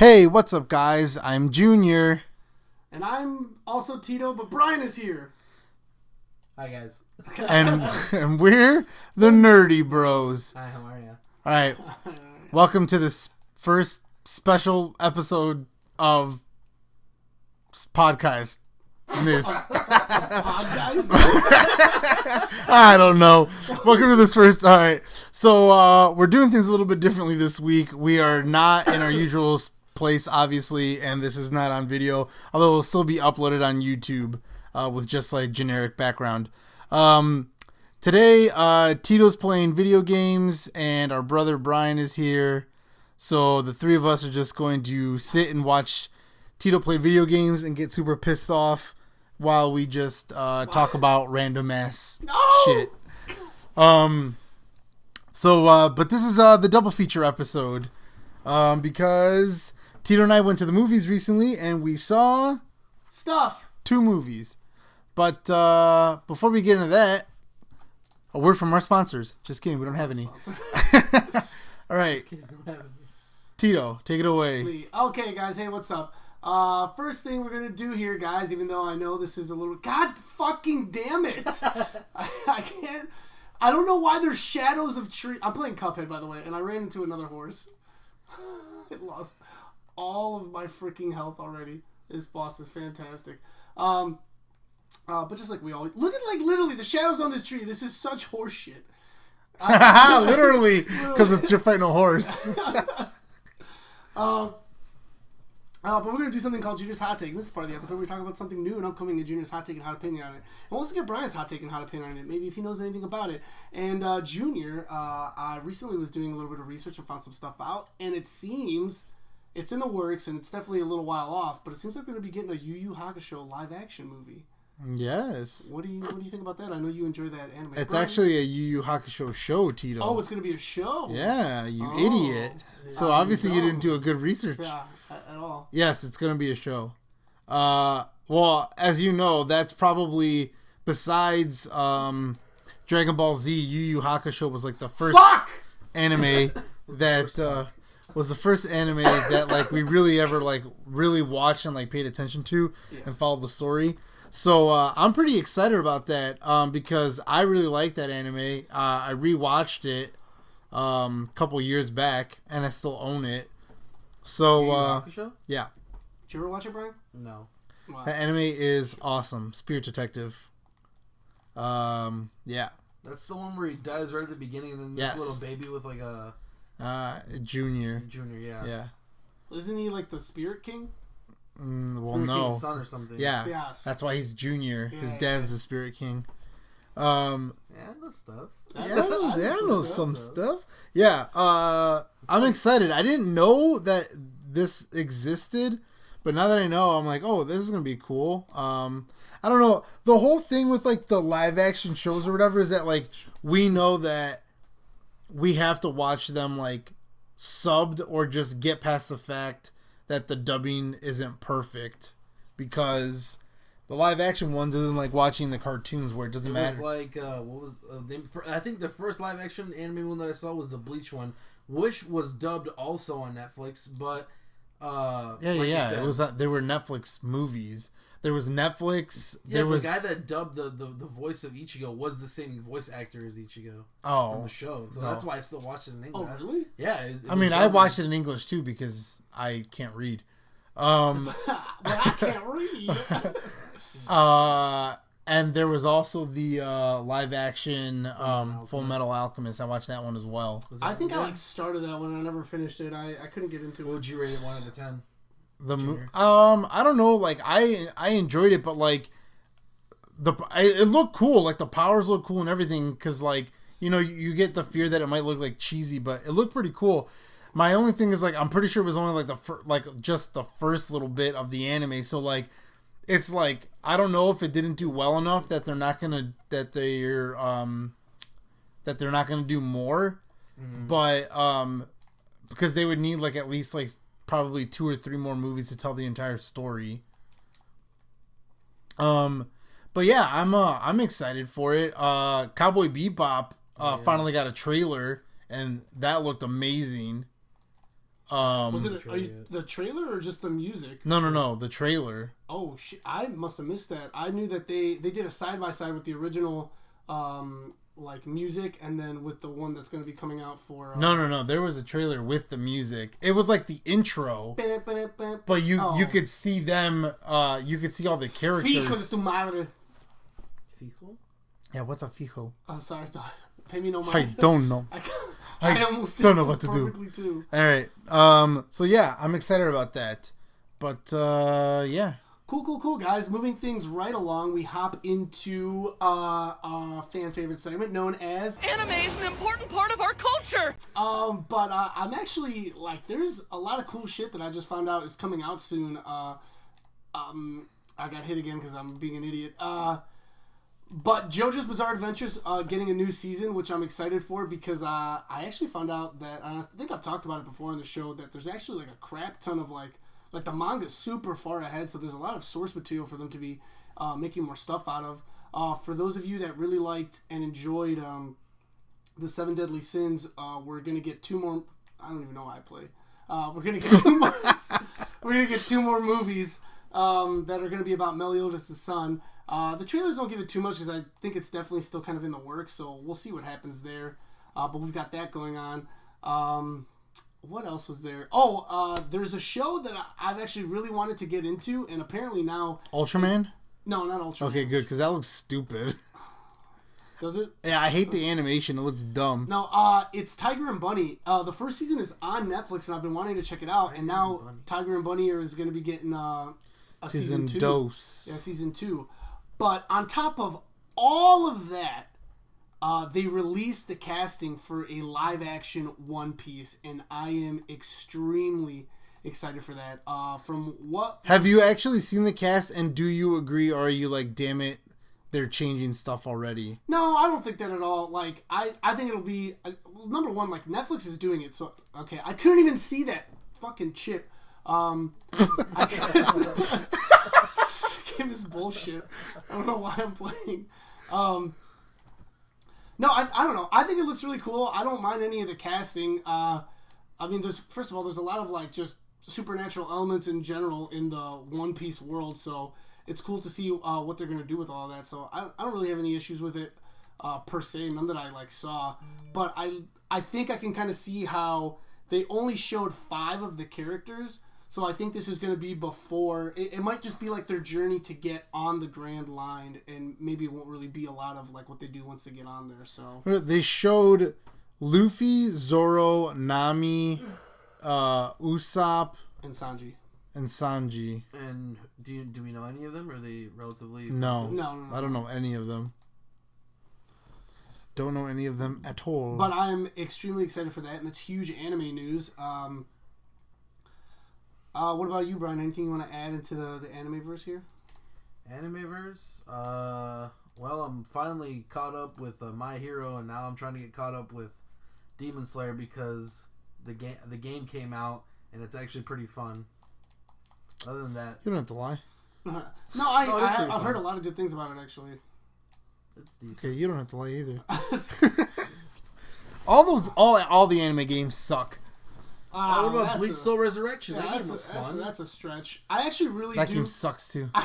Hey, what's up, guys? I'm Junior. And I'm also Tito, but Brian is here. Hi, guys. And we're the Nerdy Bros. Hi, how are you? All right. Welcome to this first special episode of podcast. I don't know. Welcome to this first. All right. So we're doing things a little bit differently this week. We are not in our usual place, obviously, and this is not on video, although it will still be uploaded on YouTube with just like generic background. Today, Tito's playing video games, and our brother Brian is here. So the three of us are just going to sit and watch Tito play video games and get super pissed off while we just talk about random ass shit. But this is the double feature episode because Tito and I went to the movies recently and we saw stuff. 2 movies. But before we get into that, a word from our sponsors. Just kidding, we don't have any. All right, Tito, take it away. Okay, guys. Hey, what's up? First thing we're gonna do here, guys, even though I know this is a little... God fucking damn it! I can't... I don't know why there's shadows of trees. I'm playing Cuphead, by the way, and I ran into another horse. It lost all of my freaking health already. This boss is fantastic. But just like we always... Look at, like, literally, the shadows on this tree. This is such horse shit. Literally, because you're fighting a horse. But we're going to do something called Junior's Hot Take. And this is part of the episode where we talk about something new and upcoming in Junior's Hot Take and Hot Opinion on it. And we'll also get Brian's Hot Take and Hot Opinion on it, maybe if he knows anything about it. And Junior, I recently was doing a little bit of research and found some stuff out. And it seems it's in the works, and it's definitely a little while off, but it seems like we're going to be getting a Yu Yu Hakusho live-action movie. Yes. What do you think about that? I know you enjoy that anime. It's Brian? actually a Yu Yu Hakusho show, Tito. Oh, it's going to be a show? Yeah, you idiot. So obviously you didn't do a good research. Yeah, at all. Yes, it's going to be a show. Well, as you know, that's probably, besides Dragon Ball Z, Yu Yu Hakusho was like the first anime that was the first anime that like we really ever like really watched and like paid attention to and followed the story. So I'm pretty excited about that because I really like that anime. I rewatched it a couple years back and I still own it. So yeah. Did you ever watch it, Brian? No. Wow. That anime is awesome. Spirit Detective. Yeah. That's the one where he dies right at the beginning, and then this little baby with like a Junior. Yeah. Isn't he like the Spirit King? Well, Spirit no. King's son or something. Yeah. Yes. That's why he's Junior. His dad's the Spirit King. Yeah, I know stuff. I know some stuff. Yeah. I'm excited. I didn't know that this existed, but now that I know, I'm like, oh, this is gonna be cool. I don't know. The whole thing with like the live action shows or whatever is that like we know that we have to watch them like subbed or just get past the fact that the dubbing isn't perfect because the live action ones isn't like watching the cartoons where it doesn't matter. It was like what was I think the first live action anime one that I saw was the Bleach one, which was dubbed also on Netflix, but it was they were Netflix movies. There was Netflix. Yeah, the guy that dubbed the voice of Ichigo was the same voice actor as Ichigo from the show. So that's why I still watched it in English. Oh, really? Yeah. I mean, I watched it in English too because I can't read. Well, I can't read. And there was also the live action Full Metal Alchemist. I watched that one as well. I think I started that one and I never finished it. I couldn't get into it. What would you rate it 1 out of 10? I don't know. Like I enjoyed it, but like it looked cool. Like the powers look cool and everything. Because like you get the fear that it might look like cheesy, but it looked pretty cool. My only thing is like I'm pretty sure it was only like just the first little bit of the anime. So like it's like I don't know if it didn't do well enough that they're not gonna do more, but because they would need like at least like probably 2 or 3 more movies to tell the entire story. But yeah, I'm excited for it. Cowboy Bebop finally got a trailer, and that looked amazing. Was it the trailer or just the music? No, the trailer. Oh shit! I must have missed that. I knew that they did a side by side with the original, like music, and then with the one that's going to be coming out for. No. There was a trailer with the music. It was like the intro, but you could see them. You could see all the characters. Fijo de tu madre. Fijo? Yeah, what's a fijo? Oh, sorry. Pay me no mind. I don't know. I almost don't know what to do. Too. All right. So yeah, I'm excited about that. But yeah. Cool, guys. Moving things right along, we hop into a fan favorite segment known as Anime is an important part of our culture. But I'm actually like, there's a lot of cool shit that I just found out is coming out soon. I got hit again because I'm being an idiot. But JoJo's Bizarre Adventures getting a new season, which I'm excited for because I actually found out that, and I think I've talked about it before on the show, that there's actually like a crap ton of like the manga's super far ahead, so there's a lot of source material for them to be making more stuff out of. For those of you that really liked and enjoyed the Seven Deadly Sins, we're gonna get 2 more. I don't even know why I play. We're gonna get 2 more. We're gonna get 2 more movies that are gonna be about Meliodas' son. The trailers don't give it too much because I think it's definitely still kind of in the works, so we'll see what happens there. But we've got that going on. What else was there? There's a show that I've actually really wanted to get into, and apparently now... Ultraman? No, not Ultraman. Okay, good, because that looks stupid. Does it? Yeah, I hate the animation. It looks dumb. No, it's Tiger and Bunny. The first season is on Netflix, and I've been wanting to check it out, and now Tiger and Bunny is going to be getting a season 2. Dose. Yeah, season 2. But on top of all of that, they released the casting for a live-action One Piece, and I am extremely excited for that. Have you actually seen the cast, and do you agree, or are you like, damn it, they're changing stuff already? No, I don't think that at all. Like, I think it'll be... number one, like, Netflix is doing it, so... Okay, I couldn't even see that fucking chip. I guess... Game is bullshit. I don't know why I'm playing. No, I don't know. I think it looks really cool. I don't mind any of the casting. I mean, first of all, there's a lot of like just supernatural elements in general in the One Piece world, so it's cool to see what they're gonna do with all that. So I don't really have any issues with it per se, none that I like saw. But I think I can kind of see how they only showed 5 of the characters. So I think this is going to be before... It might just be like their journey to get on the Grand Line, and maybe it won't really be a lot of like what they do once they get on there. So they showed Luffy, Zoro, Nami, Usopp, and Sanji. And do we know any of them? Or are they relatively... No. I don't know any of them. Don't know any of them at all. But I'm extremely excited for that, and it's huge anime news. What about you, Brian? Anything you want to add into the Animeverse here? Animeverse? Well, I'm finally caught up with My Hero, and now I'm trying to get caught up with Demon Slayer because the game came out, and it's actually pretty fun. Other than that... You don't have to lie. No, I've heard a lot of good things about it, actually. It's decent. Okay, you don't have to lie either. all the anime games suck. What about Bleach Soul Resurrection? Yeah, that game was fun. That's a stretch. I actually really That game sucks too. I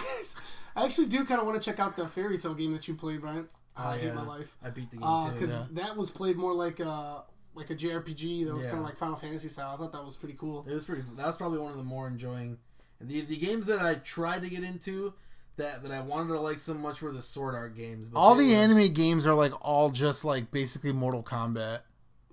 actually do kind of want to check out the Fairy Tail game that you played, Brian. I hate my life. I beat the game too. Because that was played more like a JRPG that was kind of like Final Fantasy style. I thought that was pretty cool. It was pretty. That was probably one of the more enjoying. The games that I tried to get into that I wanted to like so much were the Sword Art games. But all the anime games are like all just like basically Mortal Kombat.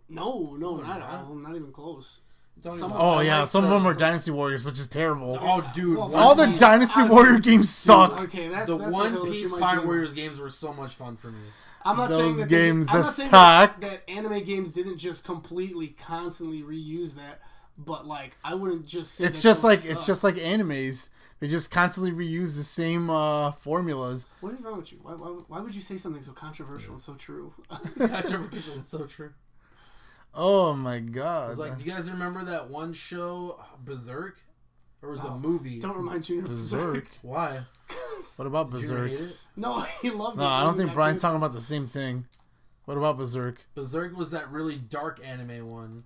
No, not at all. Not even close. Some of them are Dynasty Warriors, which is terrible. Oh, dude. All the Dynasty Warrior games suck. Okay, that's One Piece Pirate Warriors games were so much fun for me. I'm not saying that games suck. That anime games didn't just completely, constantly reuse that, but like I wouldn't just say it's just like animes. They just constantly reuse the same formulas. What is wrong with you? Why would you say something so controversial and so true? Controversial and so true. Oh my god! It's like, do you guys remember that one show, Berserk? Or was it a movie? Don't remind you of Berserk. Why? What about Berserk? Did you hate it? No, he loved it. No, I don't think Brian's talking about the same thing. What about Berserk? Berserk was that really dark anime one.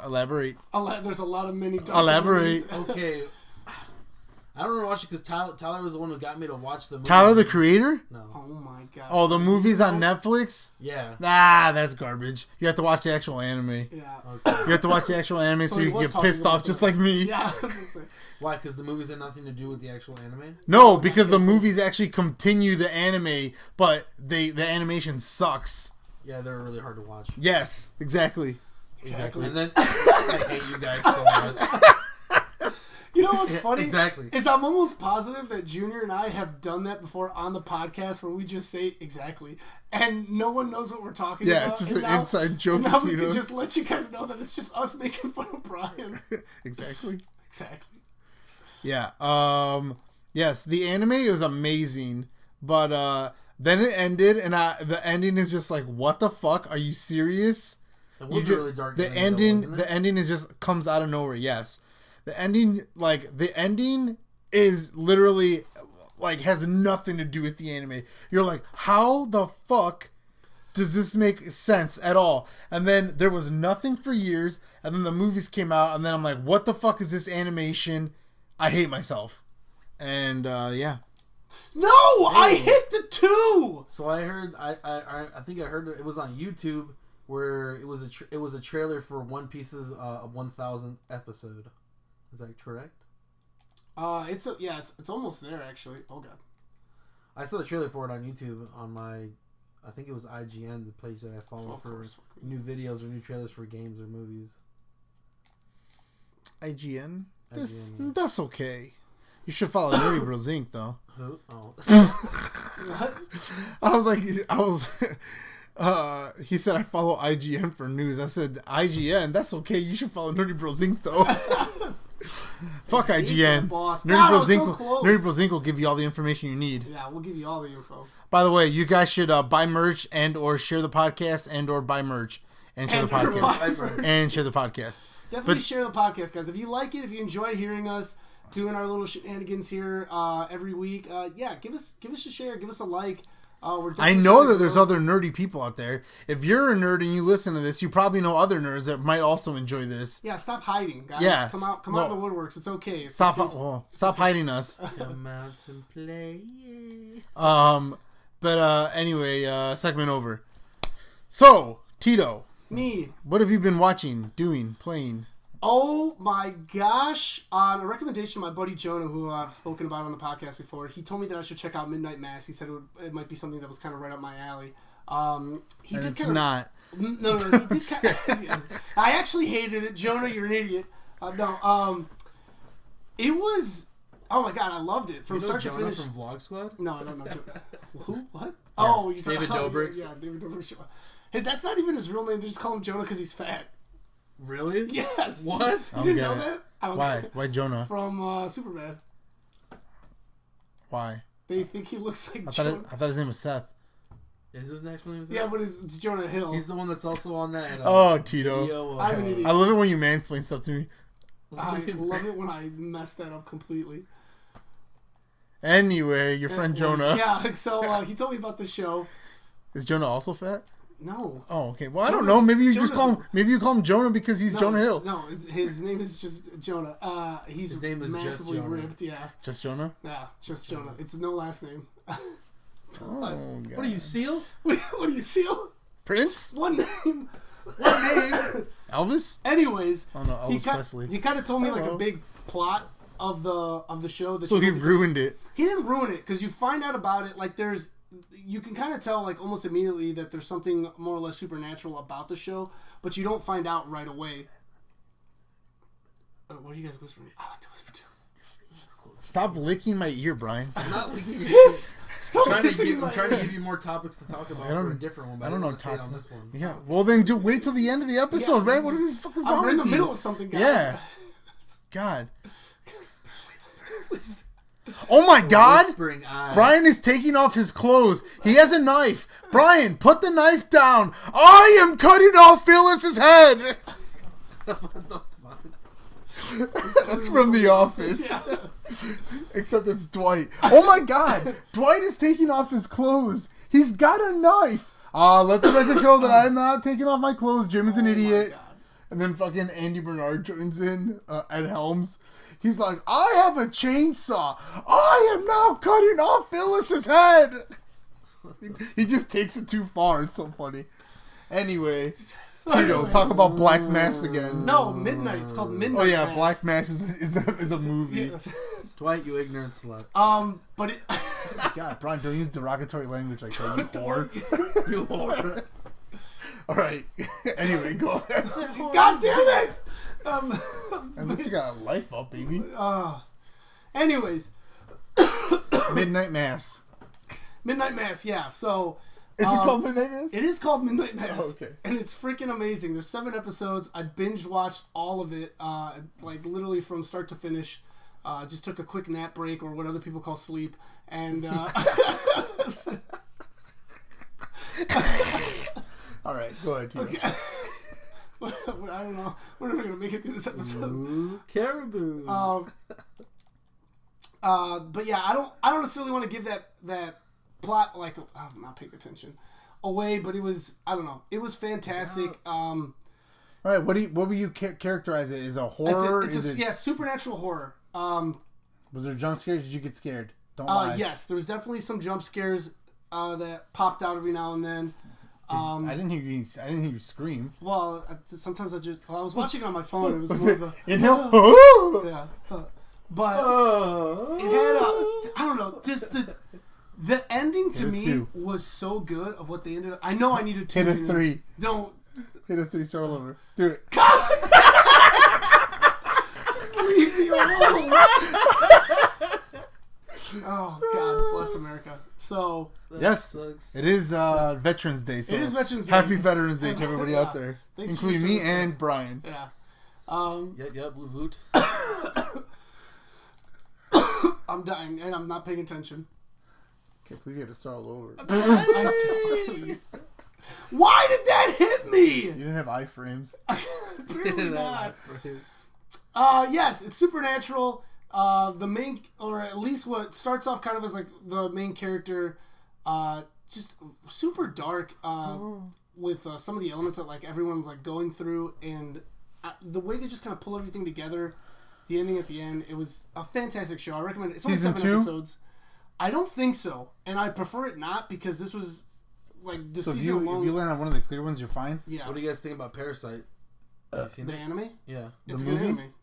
Elaborate. There's a lot of mini dark Elaborate. enemies. Okay. I don't want to watch it because Tyler was the one who got me to watch the movie. Tyler, the creator? No. Oh my god. Oh, the movies on Netflix? Yeah. Ah, that's garbage. You have to watch the actual anime. Yeah. Okay. You have to watch the actual anime so he you can was get talking pissed about off just that. like me. Yeah. I was gonna say. Why? Because the movies had nothing to do with the actual anime? No, because the movies actually continue the anime, but the animation sucks. Yeah, they're really hard to watch. Yes, exactly. Exactly. And then I hate you guys so much. You know what's funny? Exactly. Is I'm almost positive that Junior and I have done that before on the podcast where we just say exactly, and no one knows what we're talking about. Yeah, it's just And an inside joke. And now we between can us. just let you guys know that it's just us making fun of Brian. Exactly. Exactly. Yeah. Yes, the anime is amazing, but then it ended, and the ending is just like, what the fuck? Are you serious? It was a really dark The ending, ending, though, wasn't it? the ending is just comes out of nowhere. Yes, the ending is literally like has nothing to do with the anime. You're like, how the fuck does this make sense at all? And then there was nothing for years, and then the movies came out, and then I'm like, what the fuck is this animation? I hate myself. And yeah. No, I hit the 2. So I heard, I think I heard it was on YouTube where it was a trailer for One Piece's 1000th episode. Is that correct? It's almost there actually. Oh god. I saw the trailer for it on YouTube on my, I think it was IGN, the page that I follow for new videos or new trailers for games or movies. IGN? IGN, That's okay. You should follow Nerdy Bros Inc. though. Who? Oh. He said I follow IGN for news. I said, IGN? That's okay. You should follow Nerdy Bros Inc. though. Fuck IGN. Boss. Nerdy God, Bros I was Inc. so close. Nerdy Bros Inc. will give you all the information you need. Yeah, we'll give you all the info. By the way, you guys should buy merch and or share the podcast and or buy merch and share the podcast. And share the podcast. Definitely share the podcast, guys. If you like it, if you enjoy hearing us doing our little shenanigans here every week, give us a share, give us a like. I know that there's other nerdy people out there. If you're a nerd and you listen to this, you probably know other nerds that might also enjoy this. Yeah, stop hiding, guys. Yeah, come out of the woodworks. It's okay. Stop hiding us. Come out and play. Anyway, segment over. So, Tito. Me. What have you been watching, doing, playing? Oh my gosh. On a recommendation of my buddy Jonah, who I've spoken about on the podcast before, he told me that I should check out Midnight Mass. He said it might be something that was kind of right up my alley. It's not. No, he did I actually hated it. Jonah, you're an idiot. It was... Oh my god, I loved it. From start to Jonah finish. from Vlog Squad? No, I don't know. Who? What? Oh, you're talking David Dobrik's? Yeah, David Dobrik's. Hey, that's not even his real name. They just call him Jonah because he's fat. Really? Yes. What? You didn't know that? Why? Why Jonah? From Superbad. Why? They think he looks like I Jonah. thought his name was Seth. Is his actual name? Yeah, but it's Jonah Hill. He's the one that's also on that. Tito. Video I'm an idiot. I love it when you mansplain stuff to me. I love it when I mess that up completely. Anyway, your friend Jonah. Yeah, so he told me about the show. Is Jonah also fat? No. Oh, okay. Well, I don't know. Maybe you just call him. Maybe you call him Jonah because he's Jonah Hill. No, his name is just Jonah. His name is massively just Jonah. ripped. Yeah. Just Jonah. Yeah, just Jonah. It's no last name. Oh, God. What are you, Seal? What do you seal? Prince? One name. Elvis? Anyways, Oh no, Elvis Presley. He kind of told me like a big plot of the show. So he ruined it. He didn't ruin it because you find out about it. Like you can kind of tell like almost immediately that there's something more or less supernatural about the show, but you don't find out right away. What are you guys whispering? I like to whisper too. Stop licking my ear, Brian. I'm not licking your Yes. Stop I'm listening trying to give you more topics to talk about for a different one, but I don't want to say it on this one. Yeah. Well, then wait till the end of the episode, man. What is the fucking wrong We're in with the you? middle of something, guys. Yeah. God. Oh my God! Whispering eye. Brian is taking off his clothes. He has a knife. Brian, put the knife down. I am cutting off Phyllis's head. What the fuck? That's from The Office. Yeah. Except it's Dwight. Oh my God! Dwight is taking off his clothes. He's got a knife. Let the record show that I'm not taking off my clothes. Jim is an idiot. My God. And then fucking Andy Bernard joins in at Helms. He's like, I have a chainsaw. I am now cutting off Phyllis's head. He just takes it too far. It's so funny. Anyway, Tito, talk about Black Mass again. No, Midnight. It's called Midnight. Oh yeah, Mass. Black Mass is a movie. Yes. Dwight, you ignorant slut. But it. God, Brian, don't use derogatory language like that. You whore. You whore. All right. Anyway, go ahead. God damn it! At least you got a life up, baby. Anyways, Midnight Mass. Midnight Mass. Yeah. So. Is it called Midnight Mass? It is called Midnight Mass. Oh, okay. And it's freaking amazing. There's 7 episodes. I binge watched all of it, like literally from start to finish. Just took a quick nap break, or what other people call sleep, and. All right, go ahead, Tito. Okay. I don't know. We're never gonna make it through this episode. Ooh, caribou. But yeah, I don't necessarily want to give that plot, like, I'm not paying attention, away. But it was, I don't know, it was fantastic. All right, what would you characterize it? Is it a horror? Yeah, supernatural horror. Was there jump scares? Did you get scared? Don't lie. Yes, there was definitely some jump scares that popped out every now and then. I didn't hear you scream. Well, sometimes I was watching it on my phone. It was more of a inhale. yeah, but it had I don't know, just the ending to me two. was so good of what they ended up. I know I needed 2. Hit a 3. Don't Hit a 3. Start all over. Do it. Just leave me alone. Oh God, bless America. So Yes, sucks. it is Veterans Day. So it is Veterans Day. Happy Veterans Day to everybody out there, Thanks including for me your service. and Brian. yeah. Yep, woot woot. I'm dying and I'm not paying attention. Can't believe you had to start all over. I'm telling you. Why did that hit me? You didn't have iframes. Really not. Yes, it's supernatural. The main, or at least what starts off kind of as like the main character, just super dark, with some of the elements that like everyone's like going through, and the way they just kind of pull everything together, the ending at the end, it was a fantastic show. I recommend it. It's only Season 7 2? episodes. I don't think so, and I prefer it not, because this was like the So if season you alone. land on one of the clear ones, you're fine. Yeah, What do you guys think about Parasite? Have you seen the it? anime. Yeah. It's The a good movie? anime.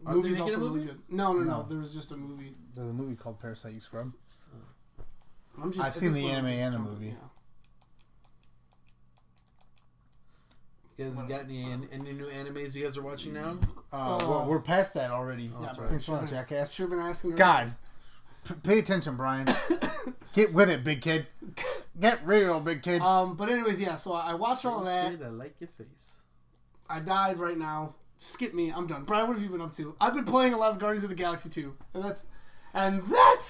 Aren't they Movie's making also a movie? really good. No, No. there was just a movie. There's a movie called Parasite. You scrub. I've I've seen the anime and the movie. You guys got any new animes you guys are watching now? We're past that already. that's Yeah, right. Thanks a lot, jackass. Should have been asking her. God, pay attention, Brian. Get with it, big kid. Get real, big kid. But anyways, yeah. So I watched all that. Kid, I like your face. I died right now. Skip me. I'm done. Brian, what have you been up to? I've been playing a lot of Guardians of the Galaxy 2, and that's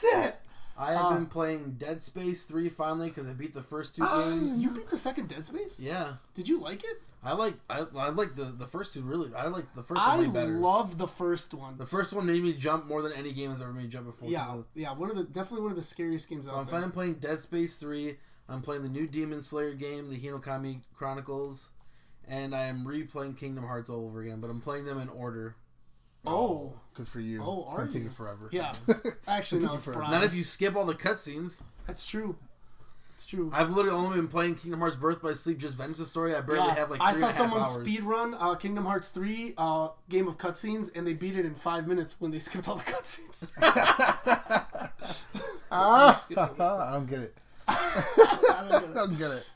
it. I have been playing Dead Space 3 finally because I beat the first 2 games. You beat the second Dead Space? Yeah. Did you like it? I like the first 2 really. I like the first I one way better. love the first one. The first one made me jump more than any game has ever made me jump before. Yeah. Definitely one of the scariest games So out I'm there. finally playing Dead Space 3. I'm playing the new Demon Slayer game, the Hinokami Chronicles, and I am replaying Kingdom Hearts all over again, but I'm playing them in order. Oh. Good for you. Oh, it's gonna are take you? you forever. Yeah. Actually, no, it's Not Brian. Not if you skip all the cutscenes. That's true. It's true. I've literally only been playing Kingdom Hearts Birth by Sleep, just Vengeance Story. I barely have like 3.5 I hours. saw someone speedrun Kingdom Hearts 3 game of cutscenes, and they beat it in 5 minutes when they skipped all the cutscenes. I don't get it. I don't get it.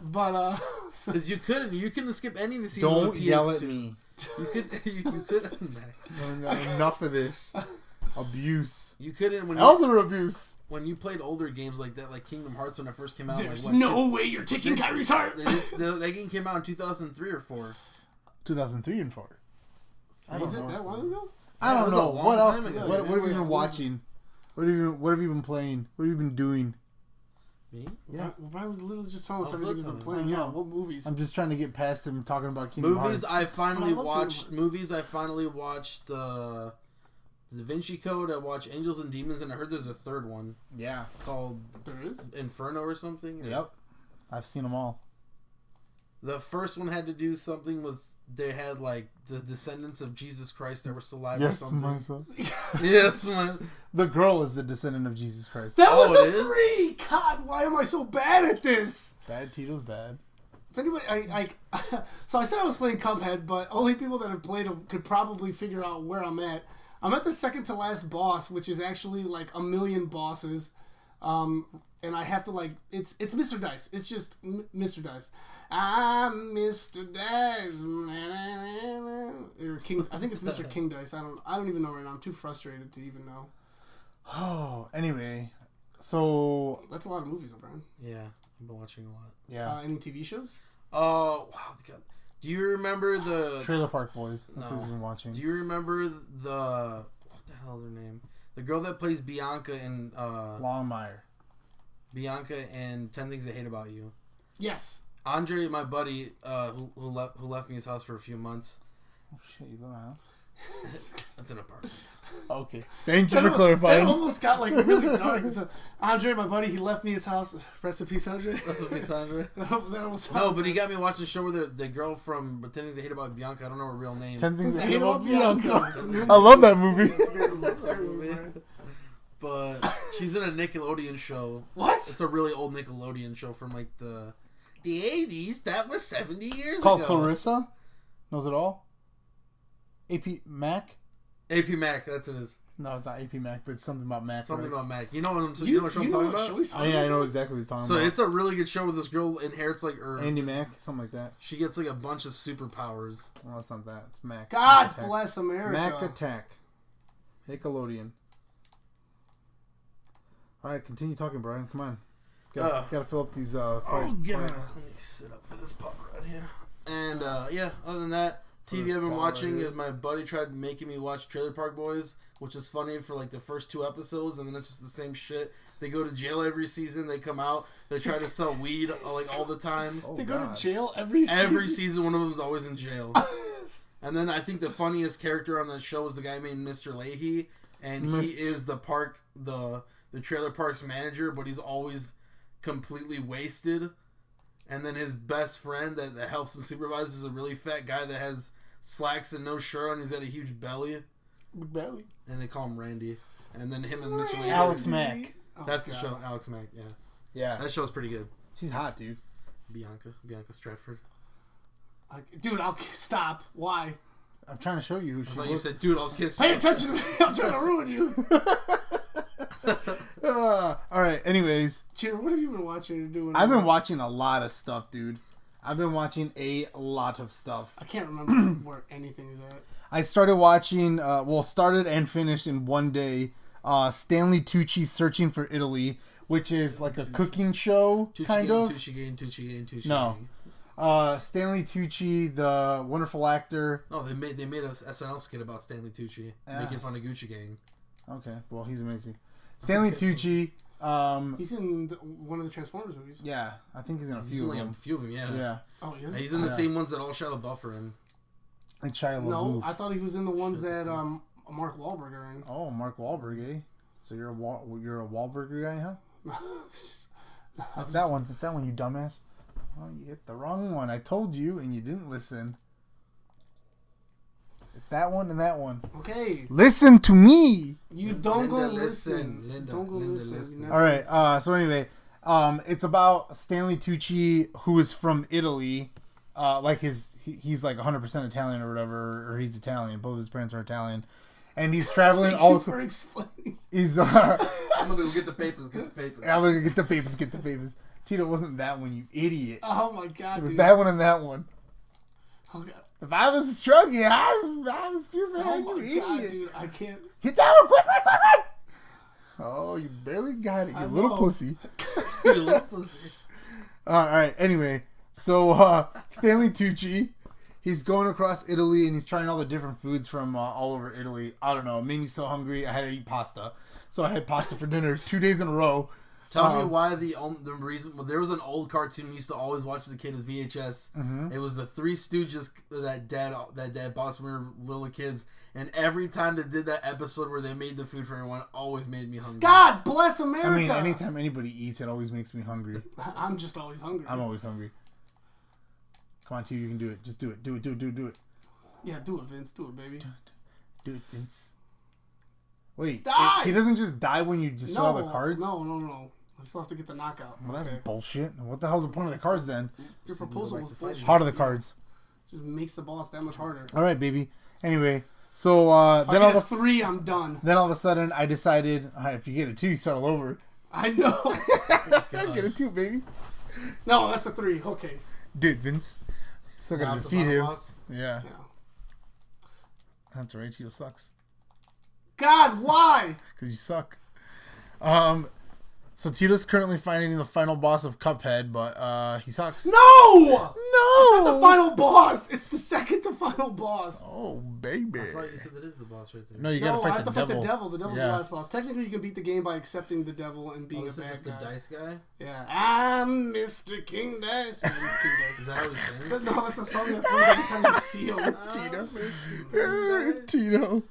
But Because you couldn't skip any of the scenes on Don't the PS2. yell at me. You could Enough of this abuse. you couldn't when Elder abuse. when you played older games like that, like Kingdom Hearts when it first came out. there's like, what, no way you're taking Kyrie's heart. that game came out in 2003 or 4. 2003 and 4. Was it that long ago? I Yeah, it don't was a know. long What else? time ago. What have you Yeah, been watching? What have you been playing? What have you been doing? Me? Yeah. Well, Brian was literally just telling us I was everything he's been literally playing. telling Yeah, what movies? I'm just trying to get past him talking about Kingdom Movies Hearts. I finally But I love watched. Kingdom Hearts. Movies I finally watched. The Da Vinci Code. I watched Angels and Demons, and I heard there's a third one Yeah. called There is? Inferno or something. Yep. I've seen them all. The first one had to do something with they had like the descendants of Jesus Christ that were still alive or something. my son. Yes, The girl is the descendant of Jesus Christ. That was it a is? 3! God, why am I so bad at this? Bad Tito's bad. If anybody, so I said I was playing Cuphead, but only people that have played it could probably figure out where I'm at. I'm at the second to last boss, which is actually like 1,000,000 bosses. And I have to like, it's Mr. Dice. It's just Mr. Dice. I'm Mr. Dice. Or King, I think it's Mr. King Dice. I don't even know right now. I'm too frustrated to even know. Oh, anyway. So. That's a lot of movies, O'Brien. Yeah, I've been watching a lot. Yeah. Any TV shows? Wow. God. Do you remember the... Trailer Park Boys. That's what we've been watching. Do you remember the... What the hell is her name? The girl that plays Bianca in... Longmire. Bianca in 10 Things I Hate About You. Yes. Andre, my buddy, who left me his house for a few months. Oh shit, you live in a house? That's an apartment. Okay. Thank you for clarifying. That almost got like really dark. So, Andre, my buddy, he left me his house. Rest in peace, Andre. Rest in peace, Andre. That almost No, but he got me watching a show where the girl from 10 Things I Hate About Bianca, I don't know her real name. 10 Things I Hate About Bianca. Bianca. I love that movie. But she's in a Nickelodeon show. What? It's a really old Nickelodeon show from like the 80s. That was 70 years Called ago. Clarissa? Knows it all? AP Mac? AP Mac, that's it is. No, it's not AP Mac, but it's something about Mac. Something right? about Mac. You know what I'm talking about? Oh, yeah, I know exactly what he's talking So about. it's a really good show where this girl inherits like her... Andy Mac, something like that. She gets like a bunch of superpowers. Well, it's not that. It's Mac. God Mac bless America. Mac Attack. Nickelodeon. Alright, continue talking, Brian. Come on. Gotta fill up these... Oh, God. Let me sit up for this pop right here. And, yeah, other than that, TV I've been watching is my buddy tried making me watch Trailer Park Boys, which is funny for like the first 2 episodes, and then it's just the same shit. They go to jail every season. They come out. They try to sell weed like all the time. Oh, They go to jail every season? Every season, one of them is always in jail. And then I think the funniest character on that show is the guy named Mr. Leahy, and he is the trailer park's manager, but he's always completely wasted. And then his best friend that helps him supervise is a really fat guy that has slacks and no shirt on. He's got a huge belly. Big belly. And they call him Randy. And then him and Mr. Leahy. Alex Mack. That's the show. Alex Mack, yeah. Yeah. That show's pretty good. She's hot, dude. Bianca Stratford. Dude, I'll stop. Why? I'm trying to show you who she I thought is. you said, dude, I'll kiss Pay you. attention to me. I'm trying to ruin you. Alright, anyways. Cheer, what have you been watching or doing? I've been watching a lot of stuff, dude. I've been watching a lot of stuff. I can't remember where anything is at. I started watching, started and finished in one day, Stanley Tucci's Searching for Italy, which is like a cooking show, kind of. Tucci. No. Stanley Tucci, the wonderful actor. Oh, they made a SNL skit about Stanley Tucci making fun of Gucci Gang. Okay, well, he's amazing. Stanley Tucci. He's in one of the Transformers movies. Yeah, I think he's in a He's few in of like them. a few of them, yeah. Yeah. Oh, he is? He's in the same ones that all Shia LaBeouf are in. Like Shia LaBeouf. No, I thought he was in the ones that Mark Wahlberg are in. Oh, Mark Wahlberg, eh? So you're a Wahlberg guy, huh? It's that one. It's that one, you dumbass. Oh, you hit the wrong one. I told you, and you didn't listen. It's that one and that one. Okay. Listen to me. You don't Linda, go listen. Linda, Don't go Linda, listen. listen. You never All right. listen. So anyway, it's about Stanley Tucci, who is from Italy. Like he's like 100% Italian or whatever, or he's Italian. Both of his parents are Italian, and he's traveling Thank all. you for explaining. He's. I'm gonna go get the papers. I'm gonna get the papers. Tito, wasn't that one, you idiot? Oh my god, It was dude. that one and that one. Oh, god. If I was struggling, I was fusing Oh you my god, idiot. dude. I can't. Hit that one quickly! Oh, you barely got it, you little know. pussy. You little pussy. Alright, anyway. So, Stanley Tucci, he's going across Italy and he's trying all the different foods from all over Italy. I don't know, it made me so hungry, I had to eat pasta. So I had pasta for dinner 2 days in a row. Tell me why the reason. Well, there was an old cartoon we used to always watch as a kid with VHS. Mm-hmm. It was the Three Stooges that dad bought us when we were little kids, and every time they did that episode where they made the food for everyone, it always made me hungry. God bless America. I mean, anytime anybody eats, it always makes me hungry. I'm just always hungry. I'm always hungry. Come on, Tito, you can do it. Just do it. Do it. Yeah, do it, Vince. Do it, baby. Do it, Vince. Wait, Die! he doesn't just die when you destroy all the cards? No. I still have to get the knockout. Well, that's bullshit. What the hell's the point of the cards then? Your proposal was bullshit. How are the cards? Just makes the boss that much harder. All right, baby. Anyway, so then all of a 3, I'm done. Then all of a sudden, I decided, all right, if you get a 2, you start all over. I know. Get a 2, baby. No, that's a 3. Okay. Dude, Vince, still gotta defeat him. Yeah. That's right. Tito sucks. God, why? Because you suck. So Tito's currently fighting the final boss of Cuphead, but he sucks. No! It's not the final boss. It's the second to final boss. Oh, baby. I thought you said that is the boss right there. No, you gotta fight I have the to devil. fight the devil. The devil's the last boss. Technically, you can beat the game by accepting the devil and being a bad guy. This is the dice guy? Yeah. I'm Mr. King Dice. Yeah, he's King Dice. Is that how he's saying? No, it's a song that plays every time you see him. Tito.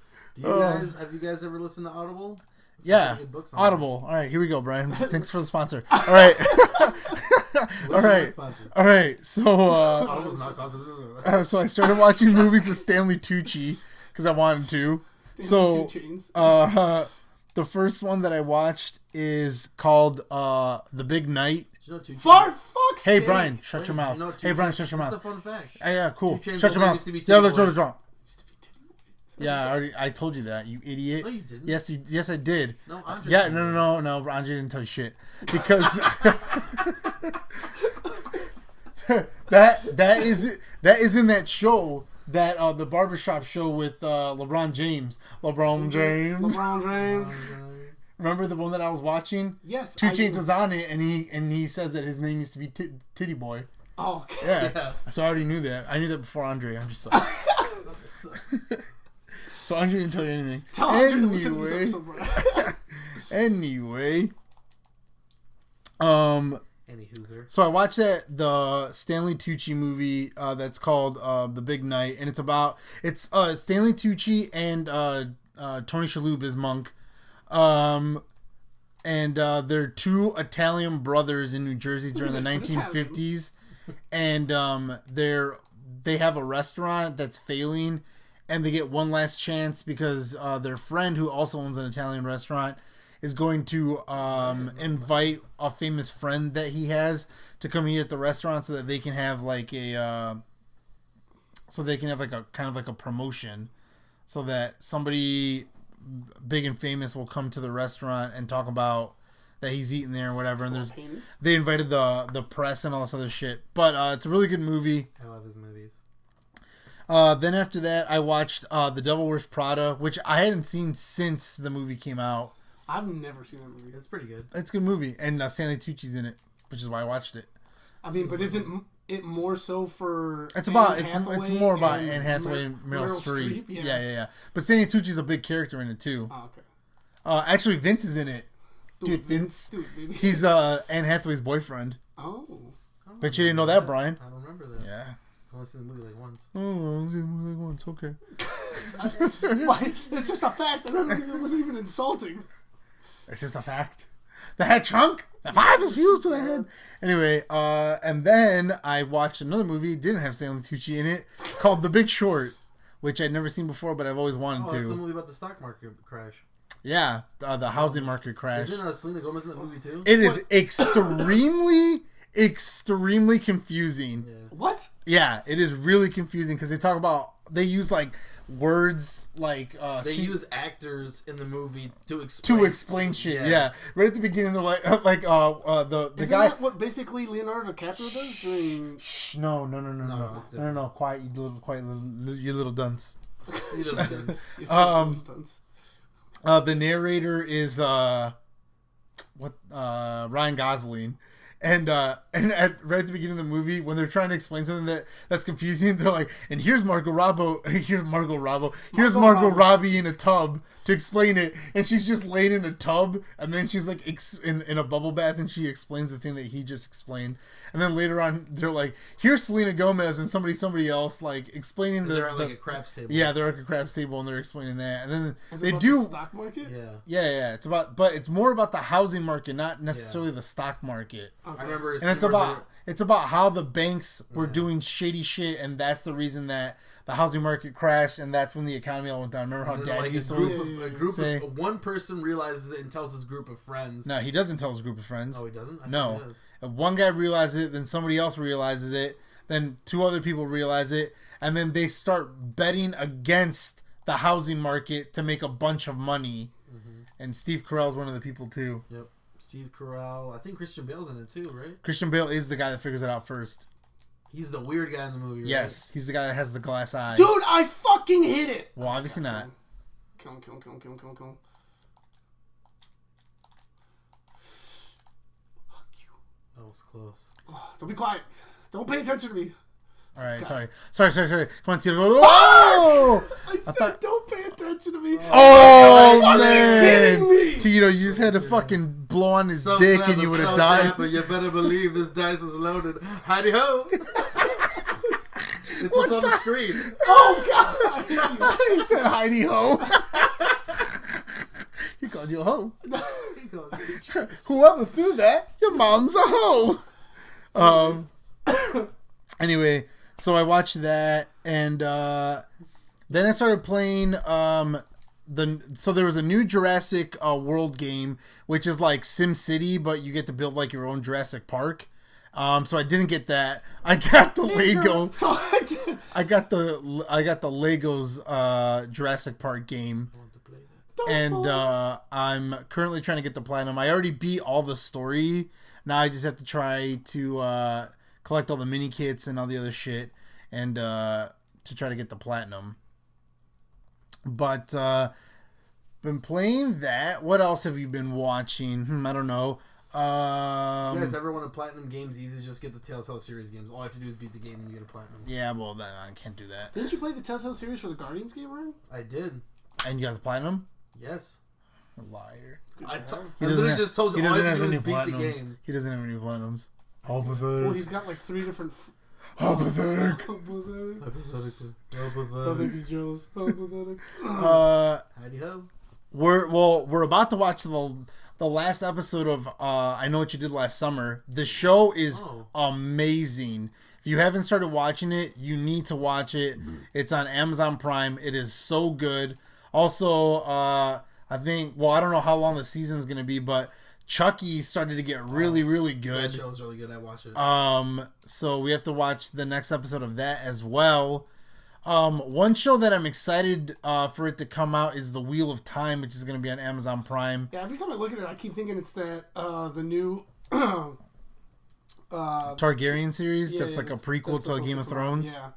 Have you guys ever listened to Audible? Yeah, Audible. All right, here we go, Brian. Thanks for the sponsor. All right. All right. So I started watching movies with Stanley Tucci because I wanted to. The first one that I watched is called The Big Night. For fuck's sake! Hey, Brian, shut your mouth. Hey, Brian, shut your mouth. That's a fun fact. Yeah, cool. Shut your mouth. Yeah, let's go. Yeah, I told you that, you idiot. No, you didn't. Yes, I did. No, Andre. Yeah, no. Andre didn't tell you shit because that is in that show, that the barbershop show with LeBron James. Remember the one that I was watching? Yes. 2 Chainz was on it, and he says that his name used to be Titty Boy. Oh, okay. Yeah. So I already knew that. I knew that before Andre. I'm just sucks. So Andre didn't tell you anything. Tell Andre to listen to this episode, bro. Anyway. So I watched the Stanley Tucci movie that's called The Big Night, and it's Stanley Tucci and Tony Shalhoub is Monk. And they're 2 Italian brothers in New Jersey during the 1950s. And they have a restaurant that's failing, and they get one last chance because their friend, who also owns an Italian restaurant, is going to invite a famous friend that he has to come eat at the restaurant so that they can have like a kind of like a promotion, so that somebody big and famous will come to the restaurant and talk about that he's eating there or whatever. And they invited the press and all this other shit. But it's a really good movie. I love his movies. Then after that, I watched The Devil Wears Prada, which I hadn't seen since the movie came out. I've never seen that movie. It's pretty good. It's a good movie, and Stanley Tucci's in it, which is why I watched it. I mean, but isn't it more so for? It's more about Anne Hathaway and Meryl Streep. Yeah. But Stanley Tucci's a big character in it too. Oh, okay. Actually, Vince is in it. Dude, Vince. Baby. He's Anne Hathaway's boyfriend. Oh. Bet you didn't know that, Brian. I don't remember that. Yeah. I only seen the movie like once. Oh, I only seen the movie like once. Okay. It's just a fact. It wasn't even insulting. It's just a fact. The head trunk. The 5 is fused to the head. Anyway, and then I watched another movie. Didn't have Stanley Tucci in it, called The Big Short, which I'd never seen before, but I've always wanted to. It's the movie about the stock market crash. Yeah, the housing market crash. Isn't Selena Gomez in that movie too? It is extremely confusing. Yeah. What? Yeah, it is really confusing because they use like words like they use actors in the movie to explain shit. Yeah. Right at the beginning, they're like the Isn't guy. That what basically Leonardo DiCaprio does during? Shh, no. Quiet, you little dunce. You little dunce. The narrator is Ryan Gosling. And right at the beginning of the movie, when they're trying to explain something that's confusing, they're like, "And here's Margot Robbie in a tub to explain it," and she's just laying in a tub, and then she's like in a bubble bath, and she explains the thing that he just explained, and then later on, they're like, "Here's Selena Gomez and somebody else like explaining they're at like a craps table." Yeah, they're at a craps table, and they're explaining that, and then the stock market. Yeah. It's more about the housing market, not necessarily the stock market. I remember, and it's about how the banks were doing shady shit, and that's the reason that the housing market crashed, and that's when the economy all went down. Remember how Dad used to one person realizes it and tells his group of friends. No, he doesn't tell his group of friends. Oh, he doesn't? No. If one guy realizes it, then somebody else realizes it, then 2 other people realize it, and then they start betting against the housing market to make a bunch of money. Mm-hmm. And Steve Carell's one of the people too. Yep. Steve Carell. I think Christian Bale's in it too, right? Christian Bale is the guy that figures it out first. He's the weird guy in the movie, right? Yes, he's the guy that has the glass eye. Dude, I fucking hit it! Well, obviously not. Kill him. Fuck you. That was close. Don't be quiet. Don't pay attention to me. All right, sorry. Come on, Tito. Whoa! I said don't pay attention to me. Oh, man. Kidding me. Tito, you just had to fucking blow on his dick and you would have died. But you better believe this dice was loaded. Howdy ho! It's what's on the screen. Oh, God. He said Heidi ho. He called you a hoe. Whoever threw that, your mom's a hoe. Anyway, so I watched that, and then I started playing so there was a new Jurassic World game, which is like Sim City, but you get to build like your own Jurassic Park. So I didn't get that. I got the Lego. I got the Legos Jurassic Park game. And I'm currently trying to get the platinum. I already beat all the story. Now I just have to try to collect all the mini kits and all the other shit, and to try to get the platinum. But been playing that. What else have you been watching? I don't know. You guys ever want a platinum games easy? Just get the Telltale series games. All you have to do is beat the game and you get a platinum. Yeah, well, I can't do that. Didn't you play the Telltale series for the Guardians game, Ryan? I did. And you got the platinum? Yes. A liar. I literally just told you all you have to do is beat the game. He doesn't have any platinums. All pathetic. Well, he's got like 3 different... How pathetic. I think he's jealous. How pathetic. Howdy ho. We're about to watch the last episode of I Know What You Did Last Summer. The show is amazing. If you haven't started watching it, you need to watch it. It's on Amazon Prime. It is so good. Also, I think, I don't know how long the season is going to be, but Chucky started to get really, really good. That show is really good. I watch it. So we have to watch the next episode of that as well. One show that I'm excited for it to come out is The Wheel of Time, which is going to be on Amazon Prime. Yeah, every time I look at it, I keep thinking it's that the new Targaryen series that's like a prequel to Game of Thrones. Yeah.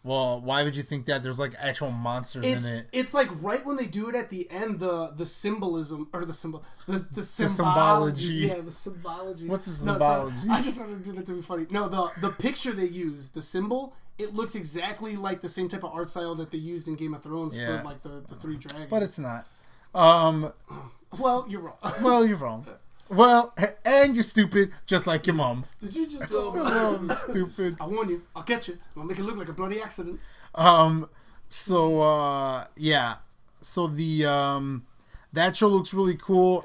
Well, why would you think that? There's like actual monsters in it. It's like right when they do it at the end, the symbolism or the symbology. symbology. Yeah, the symbology. What's the symbology? I just wanted to do that to be funny. No, the picture they use, the symbol, it looks exactly like the same type of art style that they used in Game of Thrones for like the 3 dragons. But it's not. Well, you're wrong. Well, you're wrong. Well, and you're stupid, just like your mom. Did you just go? Oh, stupid. I warn you. I'll get you. I'll make it look like a bloody accident. So yeah. So the that show looks really cool.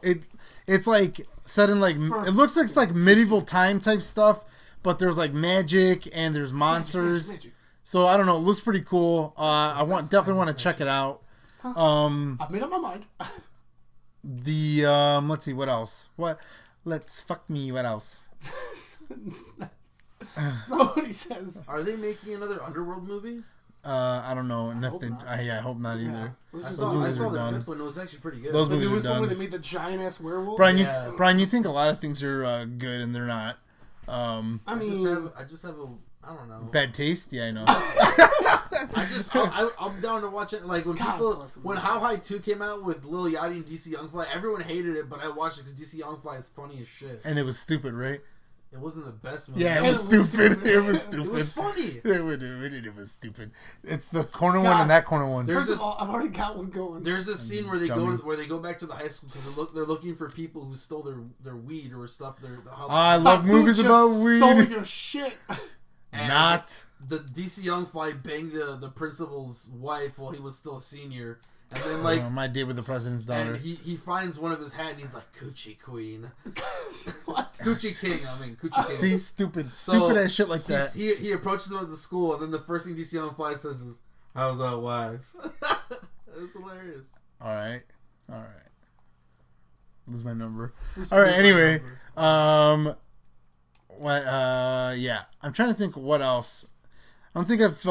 It's like set in like it looks like it's like medieval time type stuff, but there's like magic and there's monsters. Magic. So I don't know. It looks pretty cool. I definitely want to check it out. I've made up my mind. Let's see, what else? What else? That's not what he says. Are they making another Underworld movie? I don't know. Nothing. I hope not either. I saw the fifth one. It was actually pretty good. Those movies there was are one done. where they made the giant ass werewolf. Brian, you think a lot of things are good and they're not. I just have a I don't know. Bad taste? Yeah, I know. I'm down to watch it. Like when How High 2 came out with Lil Yachty and DC Young Fly, everyone hated it, but I watched it because DC Young Fly is funny as shit. And it was stupid, right? It wasn't the best movie. Yeah, it was stupid. It was stupid. It was funny. It was stupid. It's the corner one and that corner one. First of all, I've already got one going. There's this scene where they go back to the high school because they're looking for people who stole their weed or stuff. I love movies about weed. Stole your shit. And not the DC Young Fly banged the principal's wife while he was still a senior, And then like My Date with the President's Daughter. and he finds one of his hat and he's like Coochie Queen. What? Coochie King, Coochie King. See, stupid So, ass shit like that. He approaches him at the school, and then the first thing DC on the fly says is, "How's that wife?" It's hilarious. All right. Lose my number. All right. Anyway, yeah. I'm trying to think what else. I don't think I've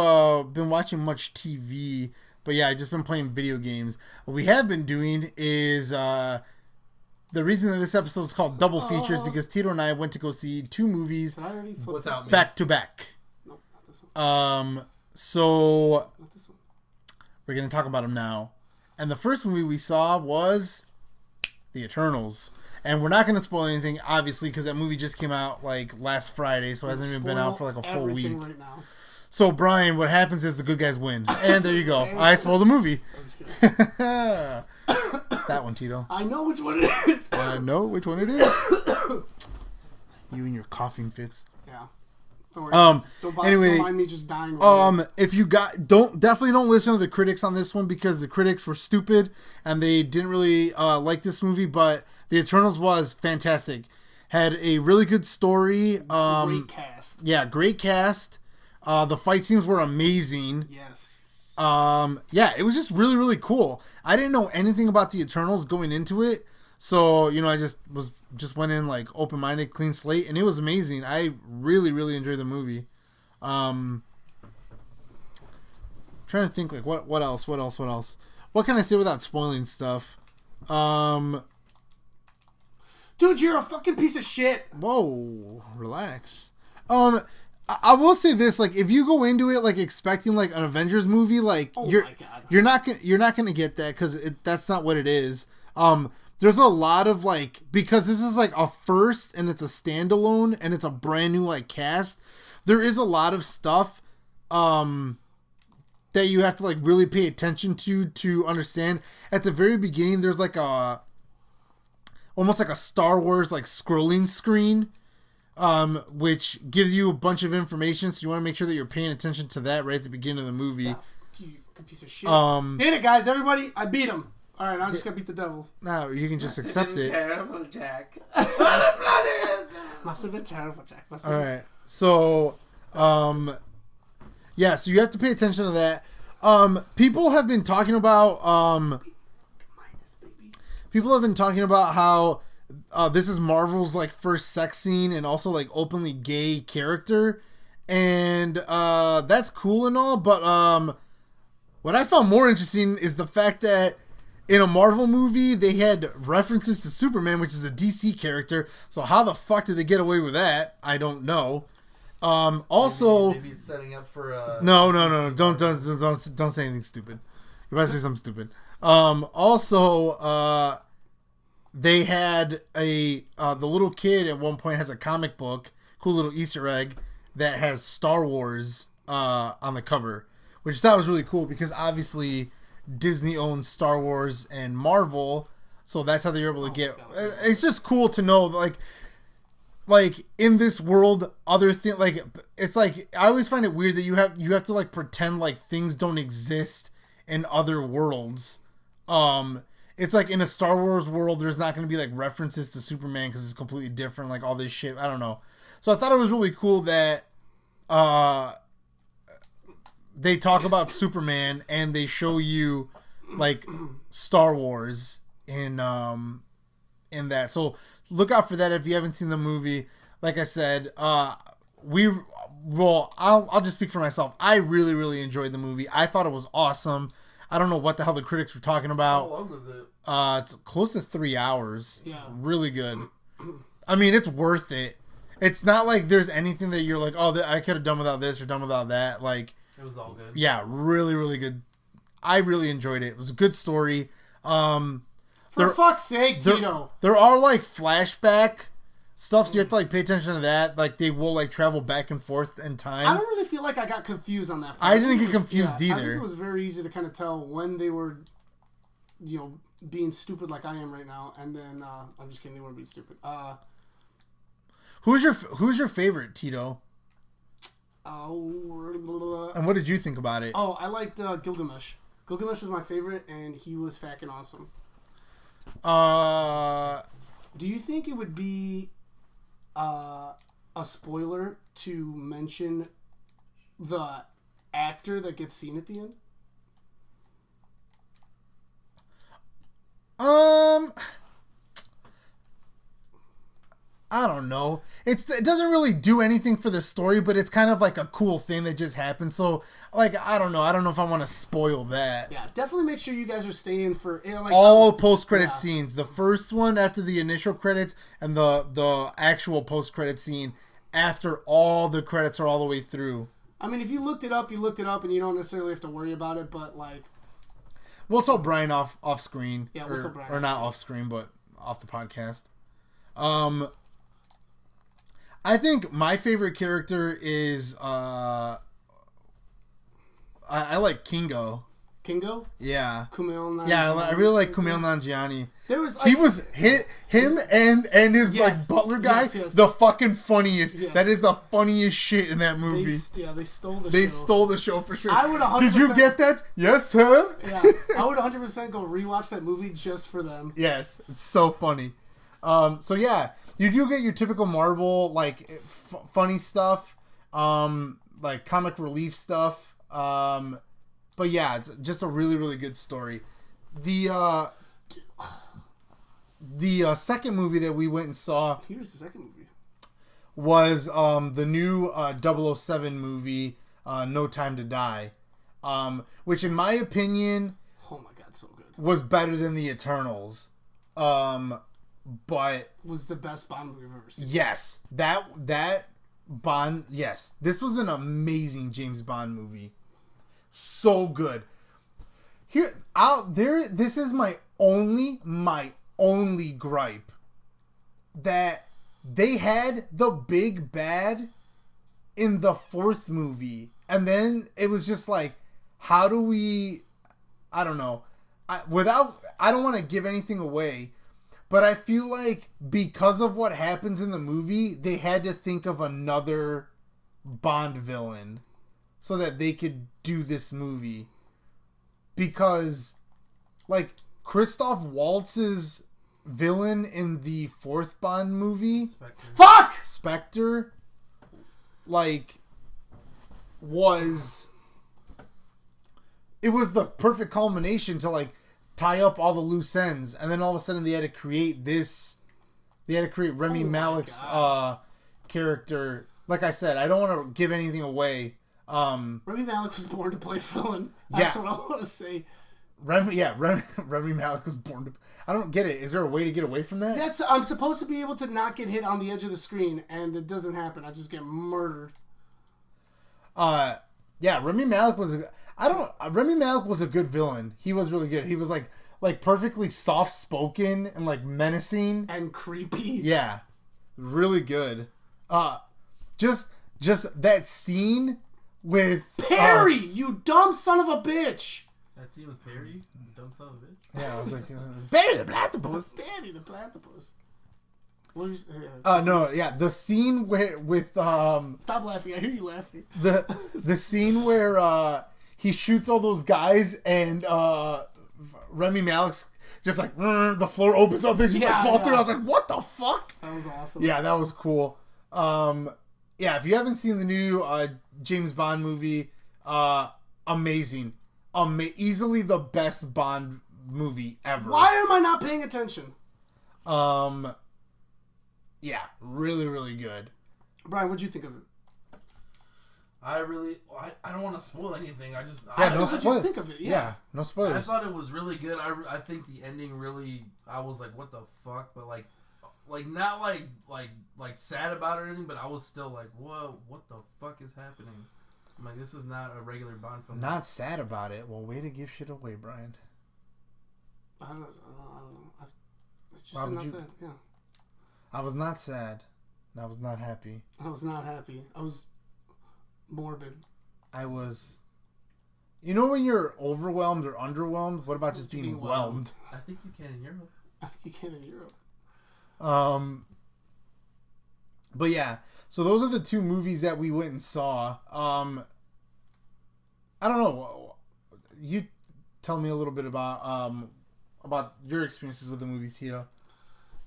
been watching much TV, but yeah, I've just been playing video games. What we have been doing is the reason that this episode is called Double Features because Tito and I went to go see 2 movies Without me. back to back. Nope, not this one. So Not this one. we're gonna talk about them now. And the first movie we saw was The Eternals. And we're not going to spoil anything, obviously, because that movie just came out, like, last Friday, so it hasn't even been out for, like, a full week. Right now. So, Brian, what happens is the good guys win. And there you go. I spoiled the movie. I'm just kidding. It's that one, Tito. I know which one it is. I know which one it is. You and your coughing fits. Yeah. Don't worry, guys. Anyway, don't mind me just dying. Right if you definitely don't listen to the critics on this one because the critics were stupid and they didn't really like this movie, but The Eternals was fantastic. Had a really good story. Great cast. Yeah, great cast. The fight scenes were amazing. Yes. Yeah, it was just really, really cool. I didn't know anything about the Eternals going into it. So, I just went in like open-minded, clean slate, and it was amazing. I really, really enjoyed the movie. Trying to think like what else? What can I say without spoiling stuff? Dude, you're a fucking piece of shit. Whoa, relax. I will say this, like, if you go into it like expecting like an Avengers movie, like Oh my God. you're not gonna get that because that's not what it is. There's a lot of like, because this is like a first and it's a standalone and it's a brand new like cast. There is a lot of stuff that you have to like really pay attention to understand. At the very beginning, there's like almost like a Star Wars like scrolling screen. Which gives you a bunch of information, so you want to make sure that you're paying attention to that right at the beginning of the movie. Yeah, you fucking piece of shit. Did it, guys, everybody. I beat him. All right, now I just gotta beat the devil. No, you can just accept it. Terrible, Jack. Must have been terrible, Jack. All right, so yeah, so you have to pay attention to that. People have been talking about how this is Marvel's like first sex scene and also like openly gay character, and that's cool and all, but what I found more interesting is the fact that in a Marvel movie they had references to Superman, which is a DC character. So how the fuck did they get away with that? I don't know. Also, maybe it's setting up for no, don't say anything stupid. You might say something stupid. Also, they had the little kid at one point has a comic book, cool little Easter egg that has Star Wars on the cover, which I thought was really cool because obviously Disney owns Star Wars and Marvel, so that's how they're able to get. It's just cool to know, like in this world, other thing, like it's like I always find it weird that you have to like pretend like things don't exist in other worlds. It's like in a Star Wars world, there's not going to be like references to Superman because it's completely different, like all this shit. I don't know. So I thought it was really cool that they talk about Superman and they show you like Star Wars in that. So look out for that if you haven't seen the movie. Like I said, I'll just speak for myself. I really, really enjoyed the movie. I thought it was awesome. I don't know what the hell the critics were talking about. How long was it? It's close to 3 hours. Yeah. Really good. I mean, it's worth it. It's not like there's anything that you're like, oh, I could have done without this or done without that. Like, It was all good. Yeah, really, really good. I really enjoyed it. It was a good story. For fuck's sake, Tito. There are like flashback stuff, so you have to like pay attention to that. Like they will like travel back and forth in time. I don't really feel like I got confused on that part. I didn't get confused I either. think it was very easy to kind of tell when they were, being stupid like I am right now, and then I'm just kidding, they weren't being stupid. Who's your favorite, Tito? Oh, And what did you think about it? I liked Gilgamesh. Gilgamesh was my favorite, and he was fucking awesome. Do you think it would be a spoiler to mention the actor that gets seen at the end? I don't know. It doesn't really do anything for the story, but it's kind of like a cool thing that just happened. So, like, I don't know. I don't know if I want to spoil that. Yeah, definitely make sure you guys are staying for all post-credit scenes. The first one after the initial credits, and the actual post-credit scene after all the credits are all the way through. I mean, if you looked it up, and you don't necessarily have to worry about it, but, like... We'll tell Brian off screen. Yeah, we'll tell Brian. Or not off screen, but off the podcast. I think my favorite character is I like Kingo. Kingo? Yeah. Kumail Nanjiani. Yeah, I really like Kumail Nanjiani. There was him and his yes, like butler guy, yes. the fucking funniest. Yes. That is the funniest shit in that movie. They stole the show. They stole the show for sure. I would 100%. Did you get that? Yes, sir. Yeah, I would 100% go rewatch that movie just for them. Yes, it's so funny. So yeah, you do get your typical Marvel like funny stuff, like comic relief stuff. But yeah, it's just a really, really good story. The second movie that we went and saw. Here's the second movie. Was the new 007 movie, No Time to Die, which in my opinion, oh my god, so good, was better than the Eternals. But was the best Bond movie I've ever seen. Yes, that Bond. Yes, this was an amazing James Bond movie. So good. This is my only gripe, that they had the big bad in the fourth movie, and then it was just like, how do we? I don't know. I don't want to give anything away. But I feel like because of what happens in the movie, they had to think of another Bond villain so that they could do this movie. Because, like, Christoph Waltz's villain in the fourth Bond movie... Spectre! Like, was... It was the perfect culmination to, like, tie up all the loose ends, and then all of a sudden they had to create Rami Malek's character. Like I said, I don't want to give anything away. Rami Malek was born to play villain. That's what I want to say. Rami Malek was born to... I don't get it. Is there a way to get away from that? I'm supposed to be able to not get hit on the edge of the screen, and it doesn't happen. I just get murdered. Yeah, Rami Malek was a good villain. He was really good. He was like perfectly soft spoken and like menacing and creepy. Yeah, really good. Just that scene with Perry, you dumb son of a bitch. That scene with Perry, you dumb son of a bitch. Yeah, I was like, Perry the platypus. Perry the platypus. No, yeah, the scene with Stop laughing! I hear you laughing. The scene where he shoots all those guys and Rami Malek's just like the floor opens up and just like fall through. I was like, what the fuck? That was awesome. Yeah, that was cool. Yeah, if you haven't seen the new James Bond movie, amazing, easily the best Bond movie ever. Why am I not paying attention? Yeah, really, really good. Brian, what'd you think of it? I don't want to spoil anything. No spoilers. You think of it? Yeah, no spoilers. I thought it was really good. I think the ending really. I was like, what the fuck? But like not like sad about it or anything. But I was still like, whoa, what the fuck is happening? I'm like, this is not a regular Bond film. Not sad about it. Well, way to give shit away, Brian. I don't know. It's just not sad. Yeah. I was not sad. And I was not happy. I was not happy. I was morbid. I was... You know when you're overwhelmed or underwhelmed? What about just being whelmed? I think you can in Europe. I think you can in Europe. But yeah. So those are the two movies that we went and saw. I don't know. You tell me a little bit about your experiences with the movies, Tito.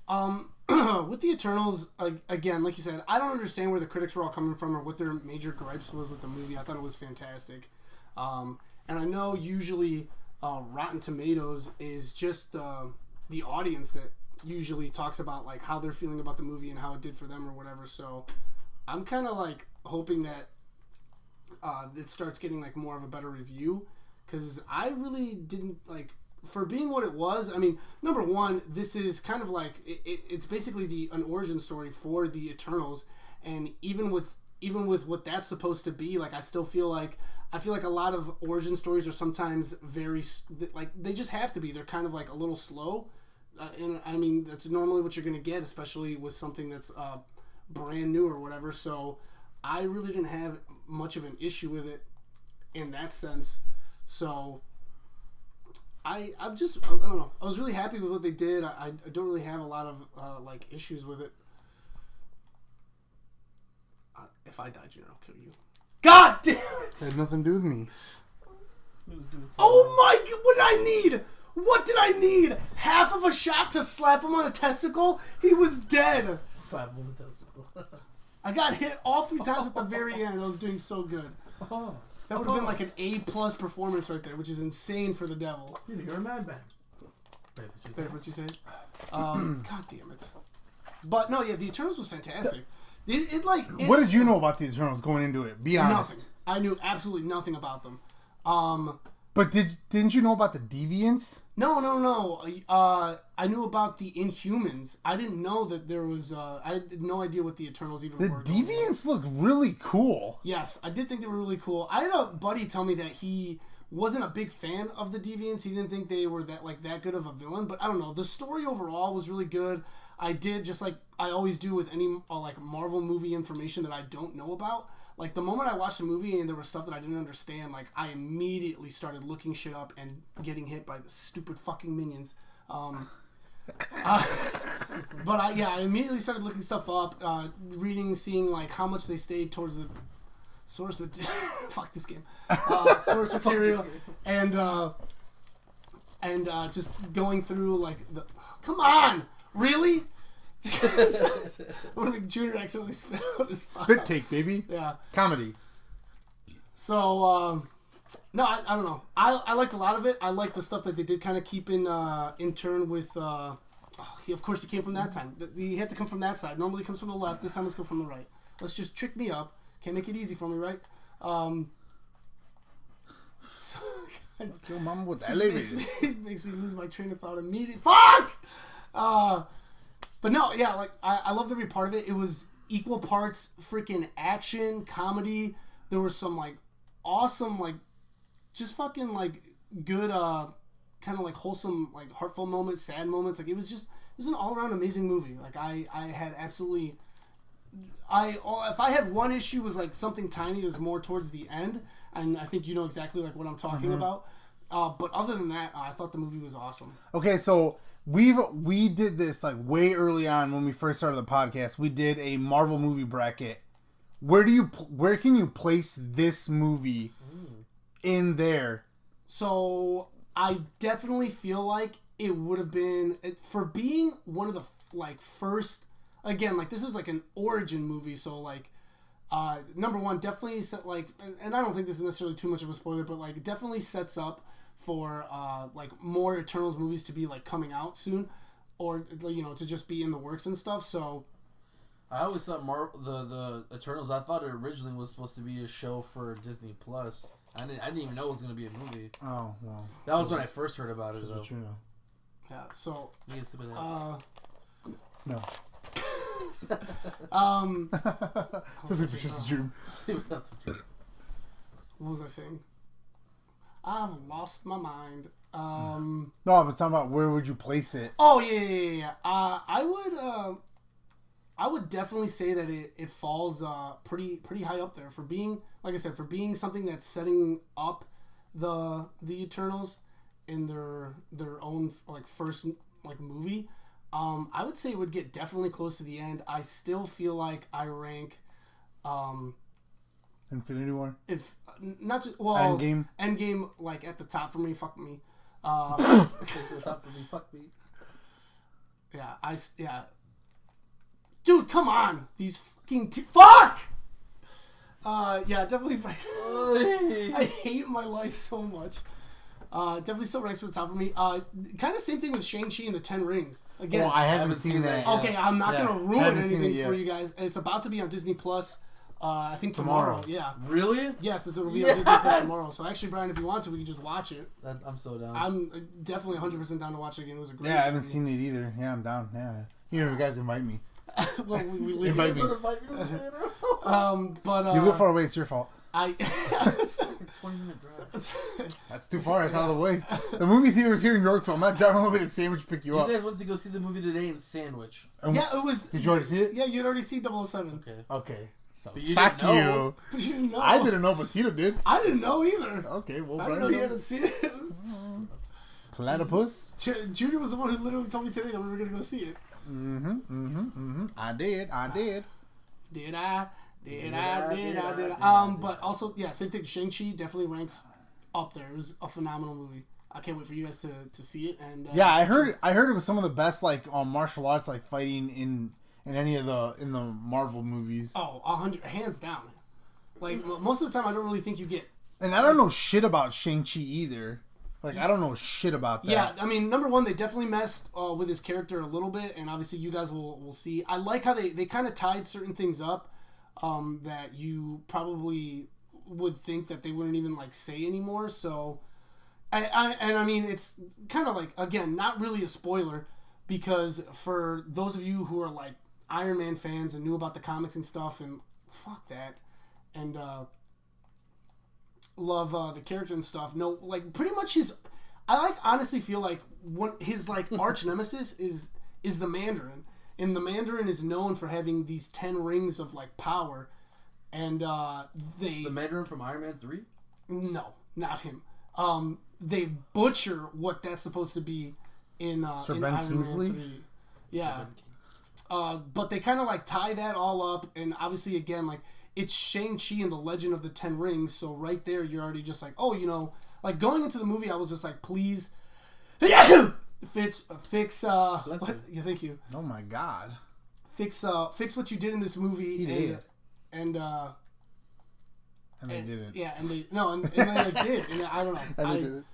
With the Eternals, again, like you said, I don't understand where the critics were all coming from or what their major gripes was with the movie. I thought it was fantastic. And I know usually Rotten Tomatoes is just the audience that usually talks about like how they're feeling about the movie and how it did for them or whatever. So I'm kind of like hoping that it starts getting like more of a better review, because I really didn't like, for being what it was. I mean, number one, this is kind of like it's basically an origin story for the Eternals, and even with what that's supposed to be, like I feel like a lot of origin stories are sometimes very like they just have to be. They're kind of like a little slow, and I mean that's normally what you're gonna get, especially with something that's brand new or whatever. So I really didn't have much of an issue with it in that sense. So I don't know. I was really happy with what they did. I don't really have a lot of like issues with it. If I die, Junior, I'll kill you. God damn it! It had nothing to do with me. Oh my god! What did I need? What did I need? Half of a shot to slap him on a testicle? He was dead. Slap him on the testicle. I got hit all 3 times at the very end. I was doing so good. That would have been like an A+ performance right there, which is insane for the devil. You're a madman. Wait, what you say? God damn it. But no, yeah, the Eternals was fantastic. What did you know about the Eternals going into it? Be honest. Nothing. I knew absolutely nothing about them. But didn't you know about the Deviants? No. I knew about the Inhumans. I didn't know that there was. I had no idea what the Eternals even were. The Deviants look really cool. Yes, I did think they were really cool. I had a buddy tell me that he wasn't a big fan of the Deviants. He didn't think they were that good of a villain. But I don't know. The story overall was really good. I did, just like I always do with any like Marvel movie information that I don't know about. Like the moment I watched the movie and there was stuff that I didn't understand, like I immediately started looking shit up and getting hit by the stupid fucking minions. But I immediately started looking stuff up, reading, seeing like how much they stayed towards the source material. Fuck this game. Source material, and just going through like the. Come on, really? I'm gonna make Junior accidentally spit out his file. Spit take, baby. Yeah. Comedy. So, no, I don't know. I liked a lot of it. I liked the stuff that they did kind of keep in turn with. Of course, he came from that side. He had to come from that side. Normally, he comes from the left. This time, let's go from the right. Let's just trick me up. Can't make it easy for me, right? So, Your mama with makes me lose my train of thought immediately. Fuck! But no, yeah, like I loved every part of it. It was equal parts freaking action, comedy. There were some like awesome, like just fucking like good, kind of like wholesome, like heartful moments, sad moments. Like it was an all around amazing movie. Like I had absolutely, if I had one issue was like something tiny that was more towards the end, and I think you know exactly like what I'm talking about. But other than that, I thought the movie was awesome. Okay, so we did this like way early on when we first started the podcast. We did a Marvel movie bracket. Where can you place this movie in there? So I definitely feel like it would have been, for being one of the like first. Again, like this is like an origin movie, so like. Number one, definitely set like, and I don't think this is necessarily too much of a spoiler, but like definitely sets up for like more Eternals movies to be like coming out soon, or you know to just be in the works and stuff. So I always thought the Eternals. I thought it originally was supposed to be a show for Disney Plus. I didn't even know it was going to be a movie. Oh well, that was when I first heard about it. Though. You know. Yeah. So. No. This is just a dream. What was I saying? I've lost my mind. No, I was talking about where would you place it? Oh yeah. I would definitely say that it falls pretty high up there for being, like I said, for being something that's setting up the Eternals in their own like first like movie. I would say it would get definitely close to the end. I still feel like I rank Infinity War. Not just Endgame, like at the top for me. Fuck me. At the top for me. Fuck me. Yeah. Dude, come on. These fucking fuck. Yeah, definitely. I hate my life so much. Definitely still ranks to the top for me. Kind of same thing with Shang-Chi and the Ten Rings. Again, I haven't seen that. Okay, I'm not gonna ruin anything for yet. you guys. It's about to be on Disney Plus. I think tomorrow. Yeah. Really? Yes, it'll be on Disney Plus tomorrorow. So actually, Brian, if you want to, we can just watch it. I'm so down. I'm definitely 100% down to watch it again. It was a great. Yeah, I haven't seen it either. Yeah, I'm down. Yeah, you guys invite me. Well, we Invite me. But You live far away. It's your fault. It's like a 20-minute drive. That's too far. It's out of the way. The movie theater is here in Yorkville. I'm not driving all the way to Sandwich to pick you up. You guys went to go see the movie today in Sandwich. Yeah, it was. Did you already see it? Yeah, you'd already seen 007. Okay. So But you fuck didn't know. you. But you didn't know. I didn't know, but Tito did. I didn't know either. Okay, well, I didn't know he hadn't seen it. Platypus. Junior was the one who literally told me today that we were gonna go see it. I did. Did I? But also, yeah, same thing. Shang-Chi definitely ranks up there. It was a phenomenal movie. I can't wait for you guys to see it. And Yeah, I heard it was some of the best martial arts fighting in any of the Marvel movies. Oh, 100 hands down. Like most of the time, I don't really think you get. And I don't know shit about Shang-Chi either. I don't know shit about that. Yeah, I mean, number one, they definitely messed with his character a little bit, and obviously you guys will see. I like how they kind of tied certain things up that you probably would think that they wouldn't even say anymore. So, I mean, it's kind of again, not really a spoiler, because for those of you who are Iron Man fans and knew about the comics and stuff, and fuck that, and love the character and stuff. No, pretty much I honestly feel like his arch nemesis is the Mandarin, and the Mandarin is known for having these 10 rings of power, and the Mandarin from Iron Man 3? No, not him. They butcher what that's supposed to be in Sir in Ben Iron Kingsley? Man 3. Yeah. But they kind of tie that all up, and obviously again it's Shang-Chi and the Legend of the Ten Rings, so right there you're already just going into the movie I was just please fix Bless you. yeah, thank you. Oh my god. Fix what you did in this movie. He did. And they didn't. Yeah, and they did. And I don't know. And they didn't.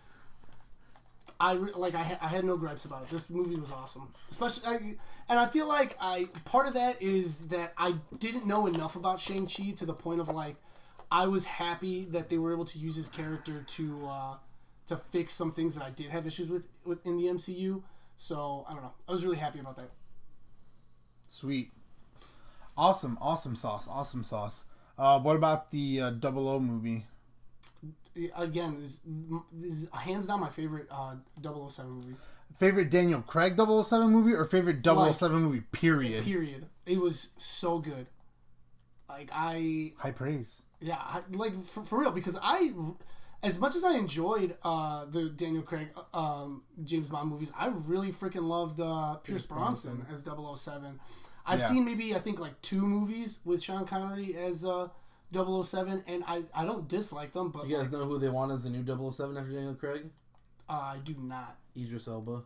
I had no gripes about it. This movie was awesome, especially, and I feel like part of that is that I didn't know enough about Shang-Chi to the point of I was happy that they were able to use his character to fix some things that I did have issues with in the MCU. So I don't know. I was really happy about that. Sweet. Awesome sauce. What about the 00 movie? Again, this is hands down my favorite 007 movie. Favorite Daniel Craig 007 movie or favorite 007 movie, period? Period. It was so good. High praise. Yeah, for real, because as much as I enjoyed the Daniel Craig James Bond movies, I really freaking loved Pierce Brosnan as 007. I've seen maybe, I think, 2 movies with Sean Connery as 007, and I don't dislike them, but... Do you guys know who they want as the new 007 after Daniel Craig? I do not. Idris Elba.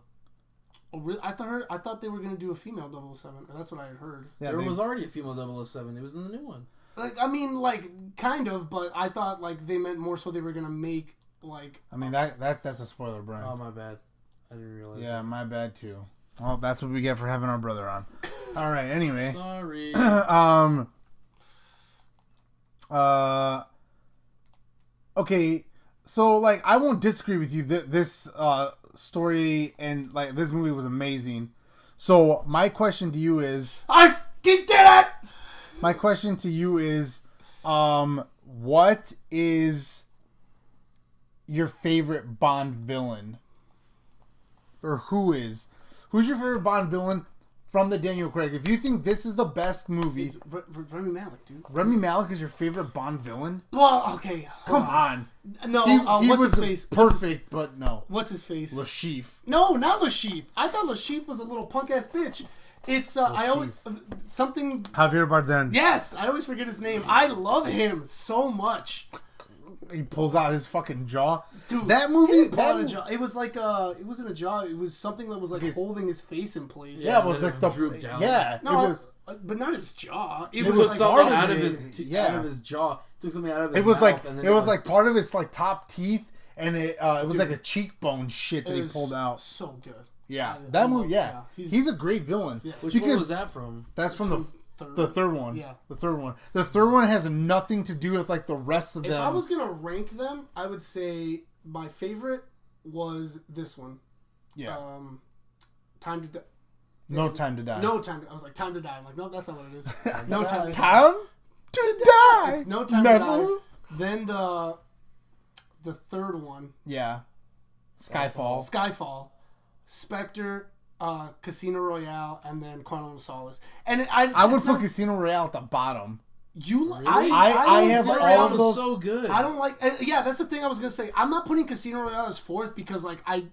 Oh, really? I thought they were going to do a female 007, or that's what I had heard. Yeah, there was already a female 007. It was in the new one. Kind of, but I thought, they meant more so they were going to make, I mean, that's a spoiler, Brian. Oh, my bad. I didn't realize Yeah, that. my bad, too. Well, that's what we get for having our brother on. All right, anyway. Sorry. Okay, so, I won't disagree with you. This story and, this movie was amazing. So, my question to you is... I fucking did it! My question to you is, what is your favorite Bond villain? Or who's your favorite Bond villain from the Daniel Craig? If you think this is the best movie... It's Rami Malek, dude. Rami Malek is your favorite Bond villain? Well, okay. Come on. No, He what's was his face? perfect, but no. What's his face? Lashif. No, not Lashif. I thought Lashif was a little punk-ass bitch. It's I always something. Javier Bardem. Yes, I always forget his name. I love him so much. He pulls out his fucking jaw. Dude, that movie. It was like it wasn't a jaw. It was something that was like holding his face in place. Yeah, it was like the drooped down. Yeah, No, it was. But not his jaw. It was took like something part out of of it. his jaw. Took something out of his It was mouth, like and then it was like part of its like top teeth, and it was like a cheekbone shit that he pulled out. So good. Yeah, that movie. Yeah, he's a great villain. Yeah. Which one was that from? That's from the third one. Yeah, the third one. The third one has nothing to do with like the rest of them. If I was gonna rank them, I would say my favorite was this one. Yeah. Time to Die. No Time to Die. No Time. I was like, Time to Die. I'm like, no, that's not what it is. No Time to Die. Time to Die. It's No Time to Die. Then the third one. Yeah. Skyfall. Spectre, Casino Royale, and then Quantum of Solace. And I would put Casino Royale at the bottom. You, really? I have Casino all Royale of was those. so good. I don't like. Yeah, that's the thing I was gonna say. I'm not putting Casino Royale as fourth because I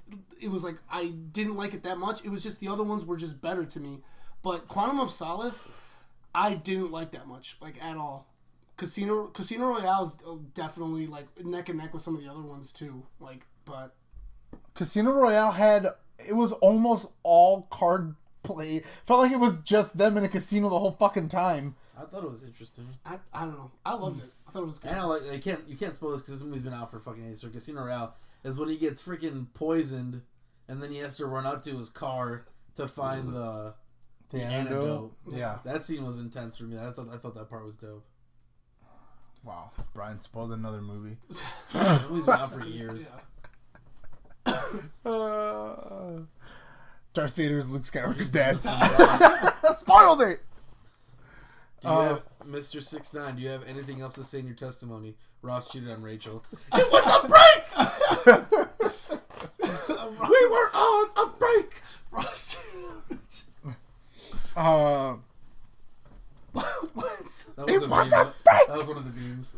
didn't like it that much. It was just the other ones were just better to me. But Quantum of Solace, I didn't like that much, like at all. Casino Royale is definitely like neck and neck with some of the other ones too. Like, but Casino Royale it was almost all card play. Felt like it was just them in a casino the whole fucking time. I thought it was interesting. I don't know. I loved it. I thought it was good. I know, like you can't spoil this because this movie's been out for fucking ages. So Casino Royale is when he gets freaking poisoned, and then he has to run out to his car to find the antidote. Yeah, that scene was intense for me. I thought that part was dope. Wow, Brian spoiled another movie. The movie's been out for years. Yeah. Darth Vader is Luke Skywalker's dad. Spoiled it. Do you have Mr. 6ix9ine? Do you have anything else to say in your testimony? Ross cheated on Rachel. It was a break. We were on a break. Ross. That was one of the memes.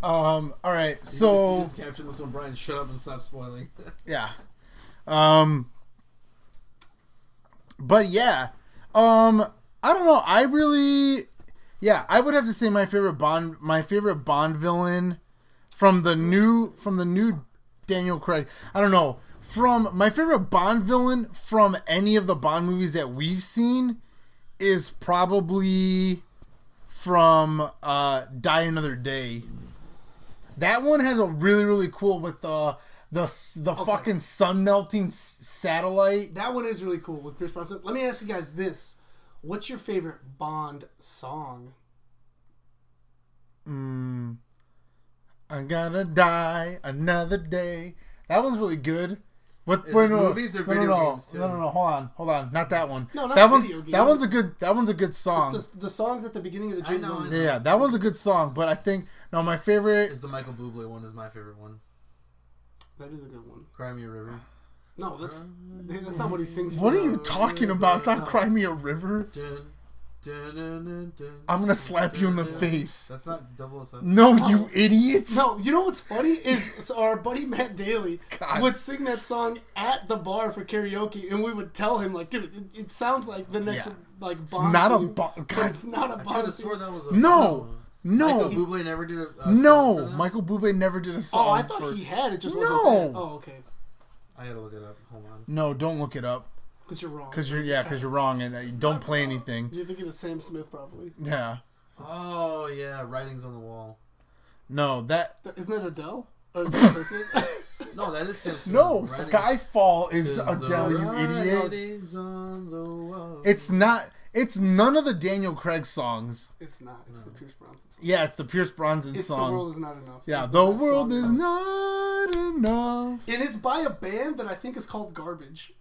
All right, so Just caption this one, Brian. Shut up and stop spoiling. yeah, but yeah, I don't know. I would have to say my favorite Bond villain from the new Daniel Craig. I don't know. From my favorite Bond villain from any of the Bond movies that we've seen is probably from Die Another Day. That one has a really, really cool with the fucking sun melting satellite. That one is really cool with Pierce Brosnan. Let me ask you guys this: what's your favorite Bond song? I gotta die another day. That one's really good. But Is it movies or video games too? No. Hold on. Not that one. No, not that video one. games. That one's a good song. It's the songs at the beginning of the James Bond. Yeah, that one's a good song. But I think my favorite is the Michael Bublé one. Is my favorite one. That is a good one. Cry Me a River. No, that's not what he sings. What are you talking about? It's not Cry Me a River. Dun, dun, dun, dun, dun, I'm gonna slap you in the face. That's not 007. No, you idiot. No, you know what's funny is our buddy Matt Daly would sing that song at the bar for karaoke, and we would tell him like, dude, it sounds like the next like Bond. It's not a theme, Bond. but it's not a I could Bond. have swore that was a No. Michael Bublé never did a No, song for them? Michael Bublé never did a song. Oh, I thought he had. It just wasn't. No. That. Oh, okay. I gotta look it up. Hold on. No, don't look it up. Because you're wrong. Because you're wrong, and you don't play anything. You're thinking of Sam Smith, probably. Yeah. Oh yeah, Writings on the Wall. No, Isn't that Adele? Or is that associated? No, that is Sam Smith. no. Writings Skyfall is Adele, you idiot. Writings on the wall. It's not. It's none of the Daniel Craig songs. It's not. It's the Pierce Brosnan song. Yeah, it's the Pierce Brosnan It's song. The World Is Not Enough. Yeah, It's the best world song is ever. not enough. And it's by a band that I think is called Garbage.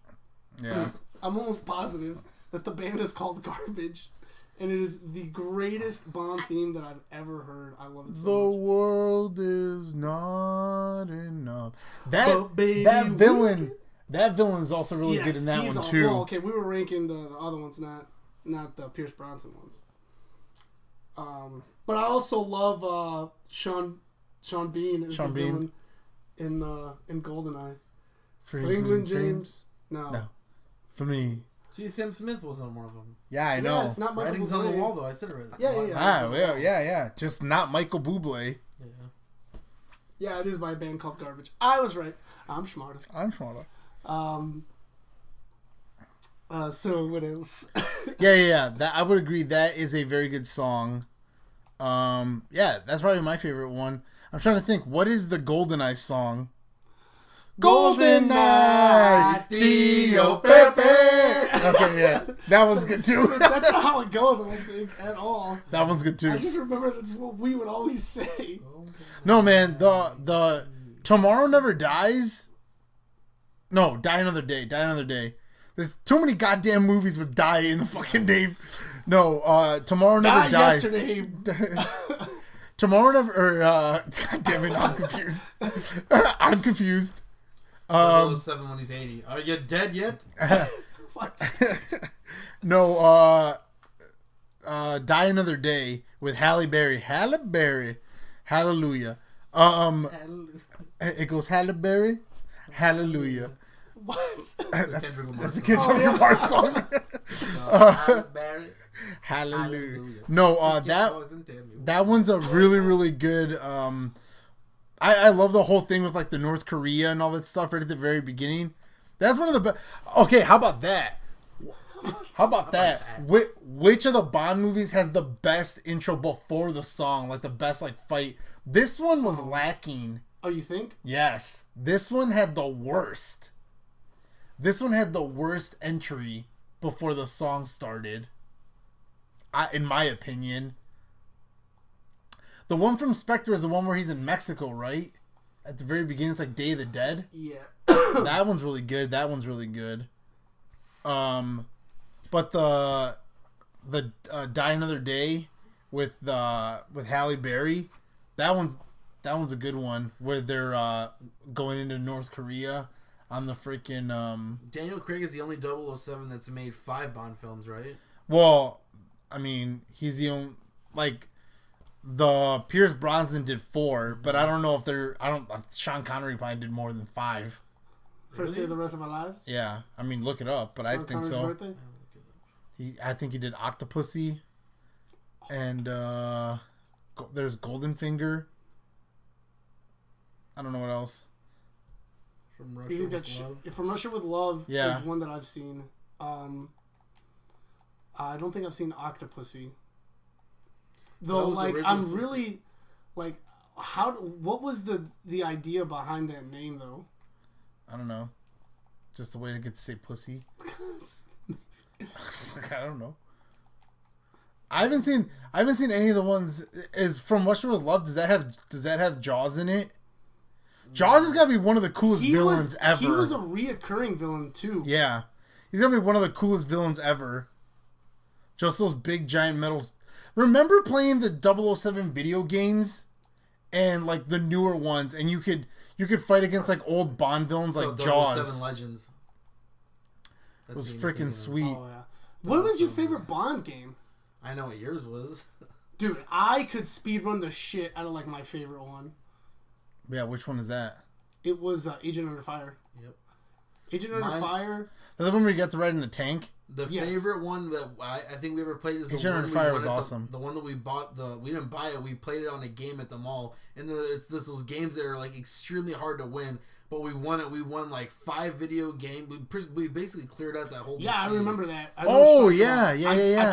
Yeah. I'm almost positive that the band is called Garbage. And it is the greatest Bond theme that I've ever heard. I love it so The much. world is not enough. That But baby, that villain's also really good in that he's one all- too. Well, okay, we were ranking the other ones, not the Pierce Brosnan ones. But I also love Sean Bean as Sean the Bean. villain in GoldenEye. For England James. No. No. For me. See, Sam Smith wasn't one of them. Yeah, I know. Yeah, it's not Michael Writing's Bublé. on the wall, though. I said it right. Yeah. Just not Michael Bublé. Yeah, it is by a band called Garbage. I was right. I'm smarter. So what else? Yeah. That I would agree. That is a very good song. Yeah, that's probably my favorite one. I'm trying to think. What is the GoldenEye song? GoldenEye, Tio Pepe. Okay, yeah, that one's good too. That's not how it goes, I don't think, at all. That one's good too. I just remember that's what we would always say. No, man, the Tomorrow Never Dies. No, Die Another Day. Die Another Day. There's too many goddamn movies with die in the fucking name. No, Tomorrow Never Dies. Yesterday. Tomorrow Never. God damn it, I'm confused. I'm confused. 007 when he's 80. Are you dead yet? What? No, Die Another Day with Halle Berry. Halle Berry. Hallelujah. It goes Halle Berry. Hallelujah. What? That's a Kendrick Lamar song. Halle Berry. Hallelujah. No, that one's a really, really good. I love the whole thing with like the North Korea and all that stuff right at the very beginning. That's one of the best. Okay, how about that? Which of the Bond movies has the best intro before the song? Like the best like fight? This one was lacking. Oh, you think? Yes. This one had the worst. This one had the worst entry before the song started. In my opinion. The one from Spectre is the one where he's in Mexico, right? At the very beginning, it's like Day of the Dead. Yeah. That one's really good. But the Die Another Day with Halle Berry, that one's a good one where they're going into North Korea on the freaking Daniel Craig is the only 007 that's made 5 Bond films, right? Well, I mean, he's the only the Pierce Brosnan did 4, but I don't know if Sean Connery probably did more than 5. First day of the rest of our lives? Yeah, I mean, look it up, but I think so. Birthday? I think he did Octopussy, and there's Goldenfinger. I don't know what else. From Russia with Love. From Russia with Love Yeah. is one that I've seen. I don't think I've seen Octopussy. Though, like, I'm really, like, what was the idea behind that name, though? I don't know. Just a way to get to say pussy. I don't know. I haven't seen any of the ones. Is From Russia with Love? Does that have Jaws in it? Jaws has got to be one of the coolest villains ever. He was a reoccurring villain too. Yeah, he's gonna be one of the coolest villains ever. Just those big giant metals. Remember playing the 007 video games and like the newer ones, and you could fight against like old Bond villains like Jaws. 007 Legends. It was freaking sweet. Oh, yeah. What was your favorite Bond game? I know what yours was. Dude, I could speedrun the shit out of like my favorite one. Yeah, which one is that? It was Agent Under Fire. Yep. Agent Under Fire. The one where you got to ride in a tank? The favorite one that I think we ever played is the Agent one Under Fire was awesome. The one that we bought. We didn't buy it. We played it on a game at the mall. And it's those games that are like extremely hard to win. But we won it. We won like 5 video games. We basically cleared out that whole machine. I remember that. I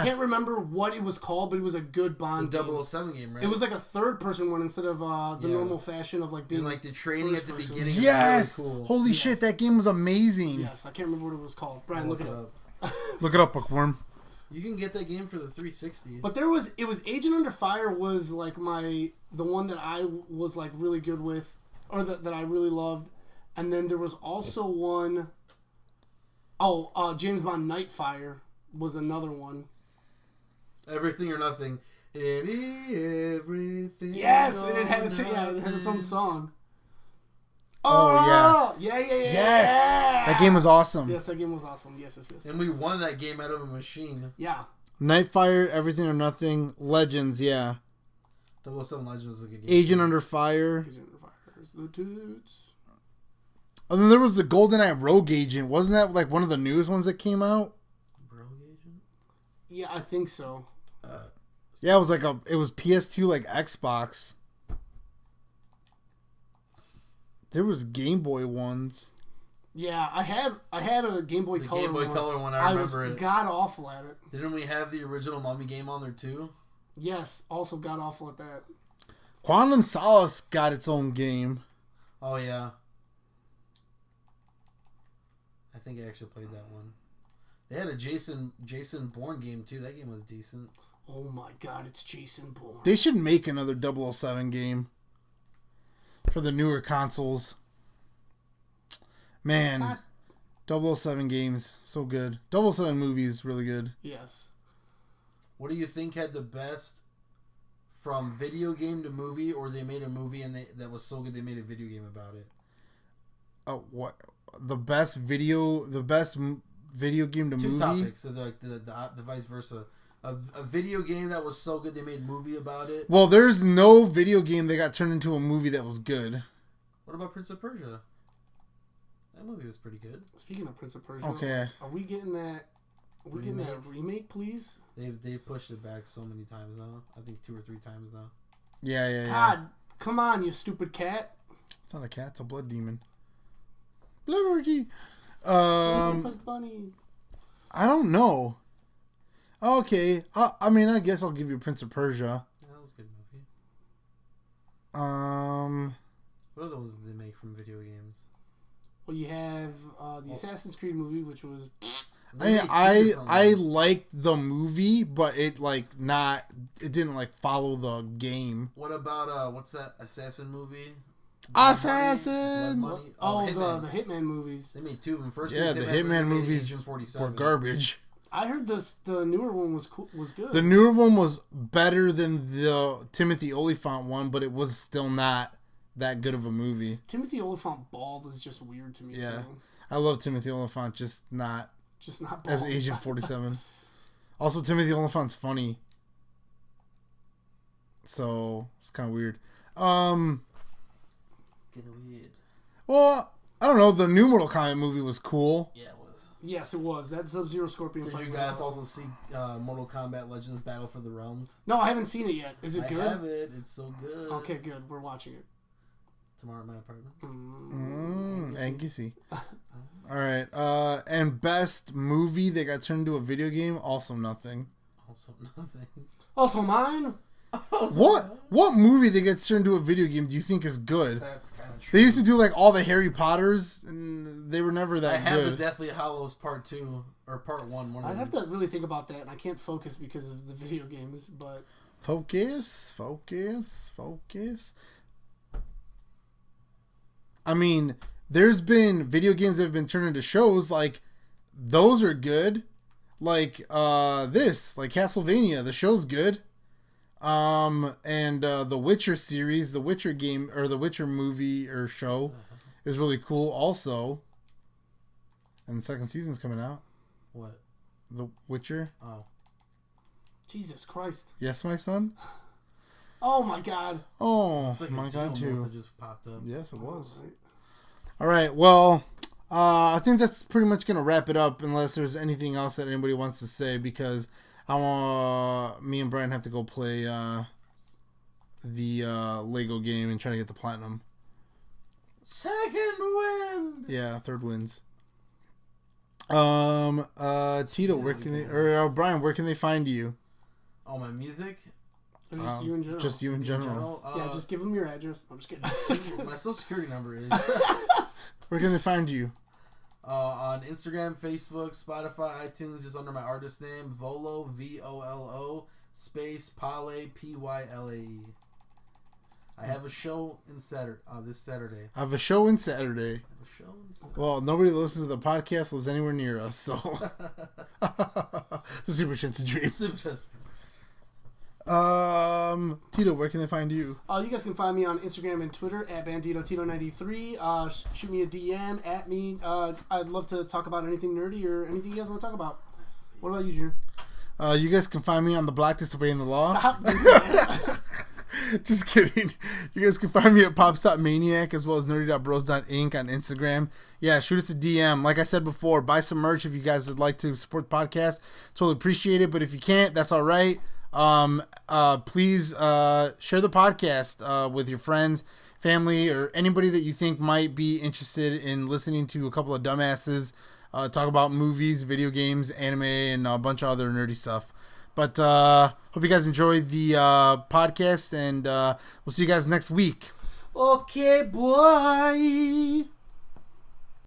can't remember what it was called, but it was a good Bond game. The 007 game, right? It was like a third-person one instead of the normal fashion of like being... And like the training at the beginning. Yes! Really cool. Holy shit, that game was amazing. Yes, I can't remember what it was called. Brian, look it up. Look it up, Bookworm. You can get that game for the 360. But it was Agent Under Fire was like the one that I was like really good with, or that I really loved. And then there was also one, James Bond Nightfire was another one. Everything or Nothing. Everything. Yes, and it had its own song. Oh, yeah. Yes! That game was awesome. Yes, that game was awesome. Yes. And we won that game out of a machine. Yeah. Nightfire, Everything or Nothing, Legends, yeah. 007 Legends was a good game. Agent Under Fire. Agent Under Fire is the dudes. And then there was the GoldenEye Rogue Agent. Wasn't that like one of the newest ones that came out? Yeah, I think so. Yeah, it was PS2 like Xbox. There was Game Boy ones. Yeah, I had a Game Boy Color. Game Boy Color one, I remember it. God awful at it. Didn't we have the original Mummy game on there too? Yes, also god awful at that. Quantum Solace got its own game. Oh yeah. I think I actually played that one. They had a Jason Bourne game too. That game was decent. Oh my god, it's Jason Bourne. They should make another 007 game for the newer consoles. Man, 007 games, so good. 007 movies, really good. Yes. What do you think had the best from video game to movie, or they made a movie and that was so good they made a video game about it? What the best video game to Two movie? topics, so the vice versa. A video game that was so good they made a movie about it. Well, there's no video game that got turned into a movie that was good. What about Prince of Persia? That movie was pretty good. Speaking of Prince of Persia, okay, are we getting that? Are we getting that remake, please? They've pushed it back so many times now. I think 2 or 3 times now. Yeah. God, come on, you stupid cat! It's not a cat; it's a blood demon. Blood orgy. Bunny. I don't know. Okay, I mean, I guess I'll give you Prince of Persia. Yeah, that was a good movie. What other ones did they make from video games? Well, you have the Assassin's Creed movie, which was. I liked the movie, but it didn't follow the game. What about what's that Assassin movie? Assassin. Blood Money? The Hitman movies. They made 2 of them. First, yeah, the Hitman movies were garbage. I heard the newer one was good. The newer one was better than the Timothy Olyphant one, but it was still not that good of a movie. Timothy Olyphant bald is just weird to me. Yeah, too. I love Timothy Olyphant, just not bald. as Agent 47. Also, Timothy Olyphant's funny, so it's kind of weird. Weird. Well, I don't know. The new Mortal Kombat movie was cool. Yeah, it was. Yes, it was. That Sub-Zero Scorpion Did fight you was guys awesome. also see Mortal Kombat Legends Battle for the Realms? No, I haven't seen it yet. Is it good? I have it. It's so good. Okay, good. We're watching it. Tomorrow at my apartment. Angus-y. All right. And best movie that got turned into a video game? Also nothing. Also nothing. Also mine? What movie that gets turned into a video game do you think is good? That's kind of true. They used to do all the Harry Potters, and they were never that good. I have the Deathly Hallows Part 2 or Part 1. I'd have to really think about that, and I can't focus because of the video games. But Focus. I mean, there's been video games that have been turned into shows. Those are good. Castlevania. The show's good. And the Witcher series, the Witcher game, or the Witcher movie or show is really cool also. And the second season's coming out. What? The Witcher. Oh. Jesus Christ. Yes, my son? Oh my God. Oh, It's my God, too. That just popped up. Yes, it was. Right. All right, well, I think that's pretty much going to wrap it up unless there's anything else that anybody wants to say, because me and Brian have to go play the Lego game and try to get the platinum. Second win. Yeah, third wins. Tito, Brian, where can they find you? Oh, my music? Or just you in general? Just you in general. Yeah, just give them your address. I'm just kidding. My social security number is... Where can they find you? On Instagram, Facebook, Spotify, iTunes, just under my artist name, Volo, Volo, space, Pale, Pyle. I have a show this Saturday. I have a show in Saturday. Well, nobody that listens to the podcast lives anywhere near us, so it's a super chance to dream. Tito, where can they find you? You guys can find me on Instagram and Twitter at BanditoTito93. Shoot me a DM at me. I'd love to talk about anything nerdy or anything you guys want to talk about. What about you, Junior? You guys can find me on the block disobeying the law. Stop doing that. Just kidding. You guys can find me at Popstopmaniac as well as nerdy.bros.inc on Instagram. Yeah, shoot us a DM. Like I said before, buy some merch if you guys would like to support the podcast. Totally appreciate it. But if you can't, that's all right. Please share the podcast with your friends, family, or anybody that you think might be interested in listening to a couple of dumbasses talk about movies, video games, anime, and a bunch of other nerdy stuff. But hope you guys enjoyed the podcast, and we'll see you guys next week. Okay, boy.